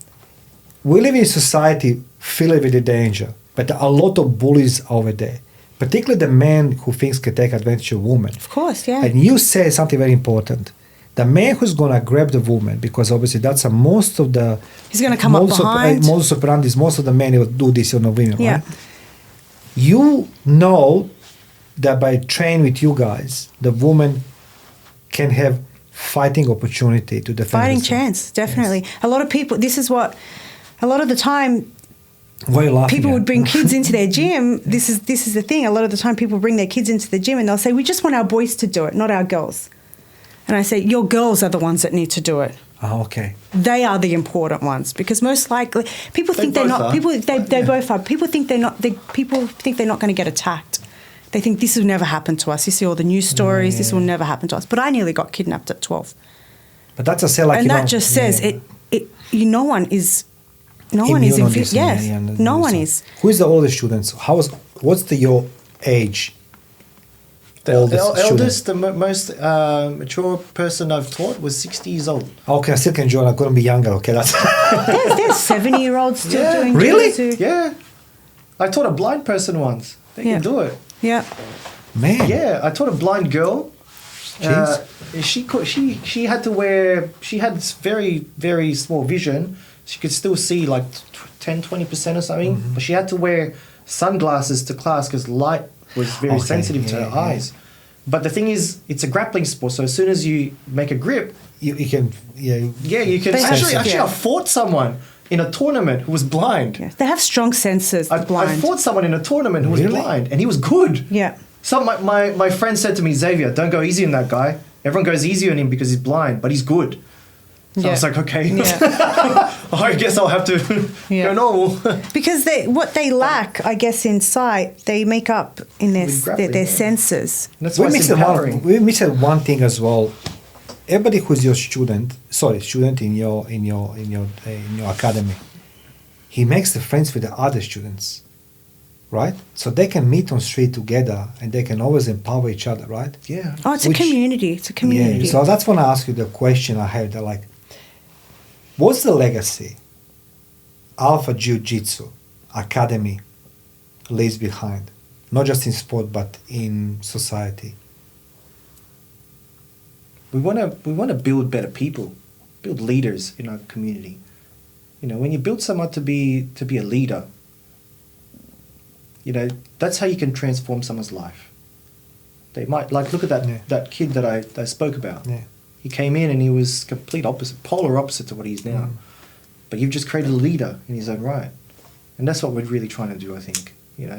We live in a society filled with the danger, but a lot of bullies over there, particularly the men who thinks can take advantage of women. Of course, yeah. And you said something very important. The man who's going to grab the woman, because obviously that's most of the... He's going to come up behind. Modus operandi is most of the men who do this on the women, yeah. right? You know that by training with you guys, the woman can have fighting opportunity to defend Fighting herself. chance, definitely. Yes. A lot of people, this is what... A lot of the time... Why are you laughing people at? would bring kids into their gym. This is the thing. A lot of the time people bring their kids into the gym and they'll say, we just want our boys to do it, not our girls. And I say, your girls are the ones that need to do it. Oh, okay. They are the important ones because most likely people think they're not. People they both are. People think they're not. People think they're not going to get attacked. They think this will never happen to us. You see all the news stories. This will never happen to us. But I nearly got kidnapped at 12. But that's a say like, and that just says no one is. No one is. Yes. No one is. Who is the oldest students? What's your age? The eldest, the most mature person I've taught was 60 years old. Okay, I still can join. I couldn't be younger. Okay, that's... there's 70-year-olds still doing really? Jiu-Jitsu. Yeah. I taught a blind person once. They can do it. Yeah. Man. Yeah, I taught a blind girl. She had to wear... She had very, very small vision. She could still see like 10, 20% or something. Mm-hmm. But she had to wear sunglasses to class because light was very sensitive to her eyes. But the thing is, it's a grappling sport, so as soon as you make a grip... You can... you can... Actually, I fought someone in a tournament who was blind. Yeah. They have strong senses, the blind. I fought someone in a tournament who was blind, and he was good. Yeah. So my friend said to me, Xavier, don't go easy on that guy. Everyone goes easy on him because he's blind, but he's good. So I was like, okay. Yeah. I guess I'll have to go normal. Because what they lack, I guess, in sight, they make up in their senses. That's why it's empowering. We missed one thing as well. Everybody who's your student in your academy, he makes the friends with the other students, right? So they can meet on street together and they can always empower each other, right? Yeah. Oh, it's a community. It's a community. Yeah. So that's when I ask you the question I had. Like, what's the legacy Alpha Jiu Jitsu Academy leaves behind? Not just in sport, but in society. We want to build better people, build leaders in our community. You know, when you build someone to be a leader, you know, that's how you can transform someone's life. They might look at that kid that I spoke about. Yeah. He came in and he was polar opposite to what he is now. But you've just created a leader in his own right. And that's what we're really trying to do, I think, you know.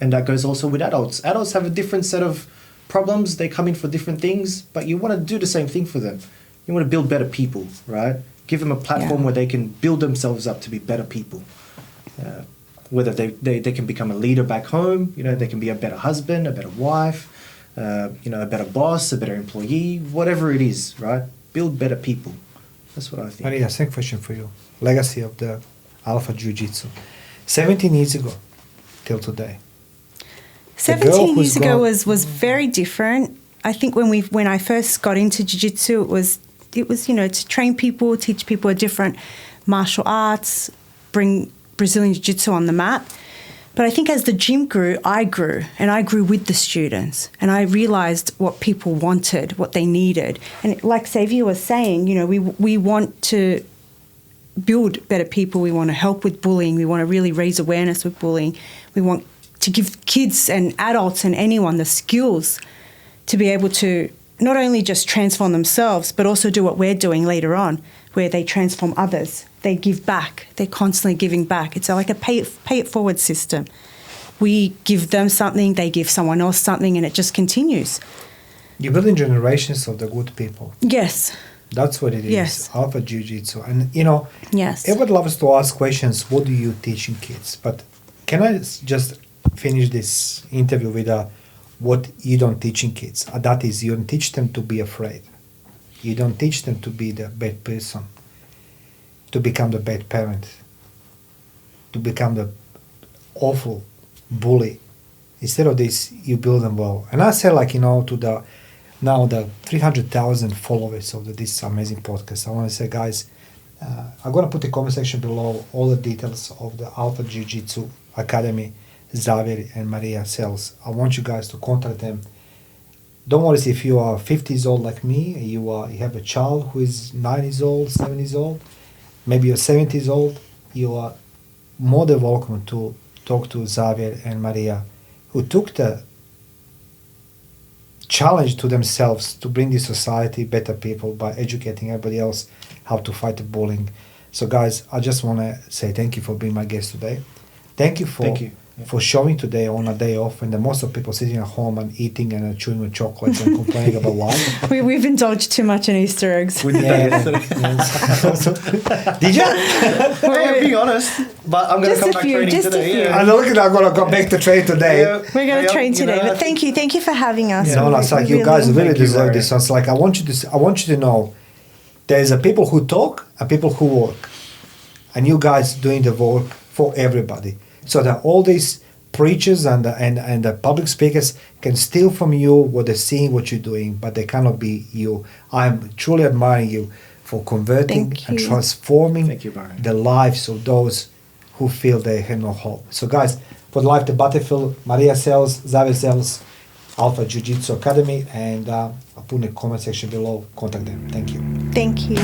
And that goes also with adults. Adults have a different set of problems. They come in for different things, but you want to do the same thing for them. You want to build better people, right? Give them a platform where they can build themselves up to be better people. Whether they can become a leader back home, you know, they can be a better husband, a better wife, you know, a better boss, a better employee, whatever it is, right? Build better people. That's what I think. Maria, same question for you. Legacy of the Alpha Jiu Jitsu. 17 years ago till today. 17 years ago was very different. I think when I first got into jiu-jitsu, it was you know, to train people, teach people a different martial arts, bring Brazilian jiu-jitsu on the map. But I think as the gym grew, and I grew with the students, and I realized what people wanted, what they needed. And like Xavier was saying, you know, we want to build better people. We want to help with bullying. We want to really raise awareness with bullying. We want to give kids and adults and anyone the skills to be able to not only just transform themselves, but also do what we're doing later on, where they transform others. They give back. They're constantly giving back. It's like a pay it forward system. We give them something, they give someone else something, and it just continues. You're building generations of the good people. Yes. That's what it is. Yes. Alpha Jiu Jitsu. And, you know, everyone loves to ask questions, what do you teach in kids? But can I just finish this interview with what you don't teach in kids? That is, you don't teach them to be afraid. You don't teach them to be the bad person, to become the bad parent. to become the awful bully. Instead of this, you build them well. And I say, like, to the 300,000 followers of this amazing podcast, I want to say, guys, I'm going to put the comment section below all the details of the Alpha Jiu Jitsu Academy, Xavier and Maria sells. I want you guys to contact them. Don't worry if you are 50 years old like me, you have a child who is 9 years old, 7 years old, maybe you're 70 years old, you are more than welcome to talk to Xavier and Maria, who took the challenge to themselves to bring this society better people by educating everybody else how to fight the bullying. So guys, I just want to say thank you for being my guest today. Thank you for showing today on a day off when the most of people sitting at home and eating and chewing with chocolates and complaining about life. We've indulged too much in Easter eggs. We did that yesterday. Did you? Hey, be honest, but I'm going to come back training today. I'm looking. I'm going to go back to train today. We're going to train today, but thank you for having us. No, it's like you guys really deserve this. So it's like I want you to know there's a people who talk and people who work, and you guys doing the work for everybody. So that all these preachers and the public speakers can steal from you what they're seeing, what you're doing, but they cannot be you. I'm truly admiring you for converting and transforming the lives of those who feel they have no hope. So guys, for Life the Battlefield, Maria sells, Xavier sells, Alpha Jiu Jitsu Academy, and I'll put in the comment section below. Contact them. Thank you. Thank you.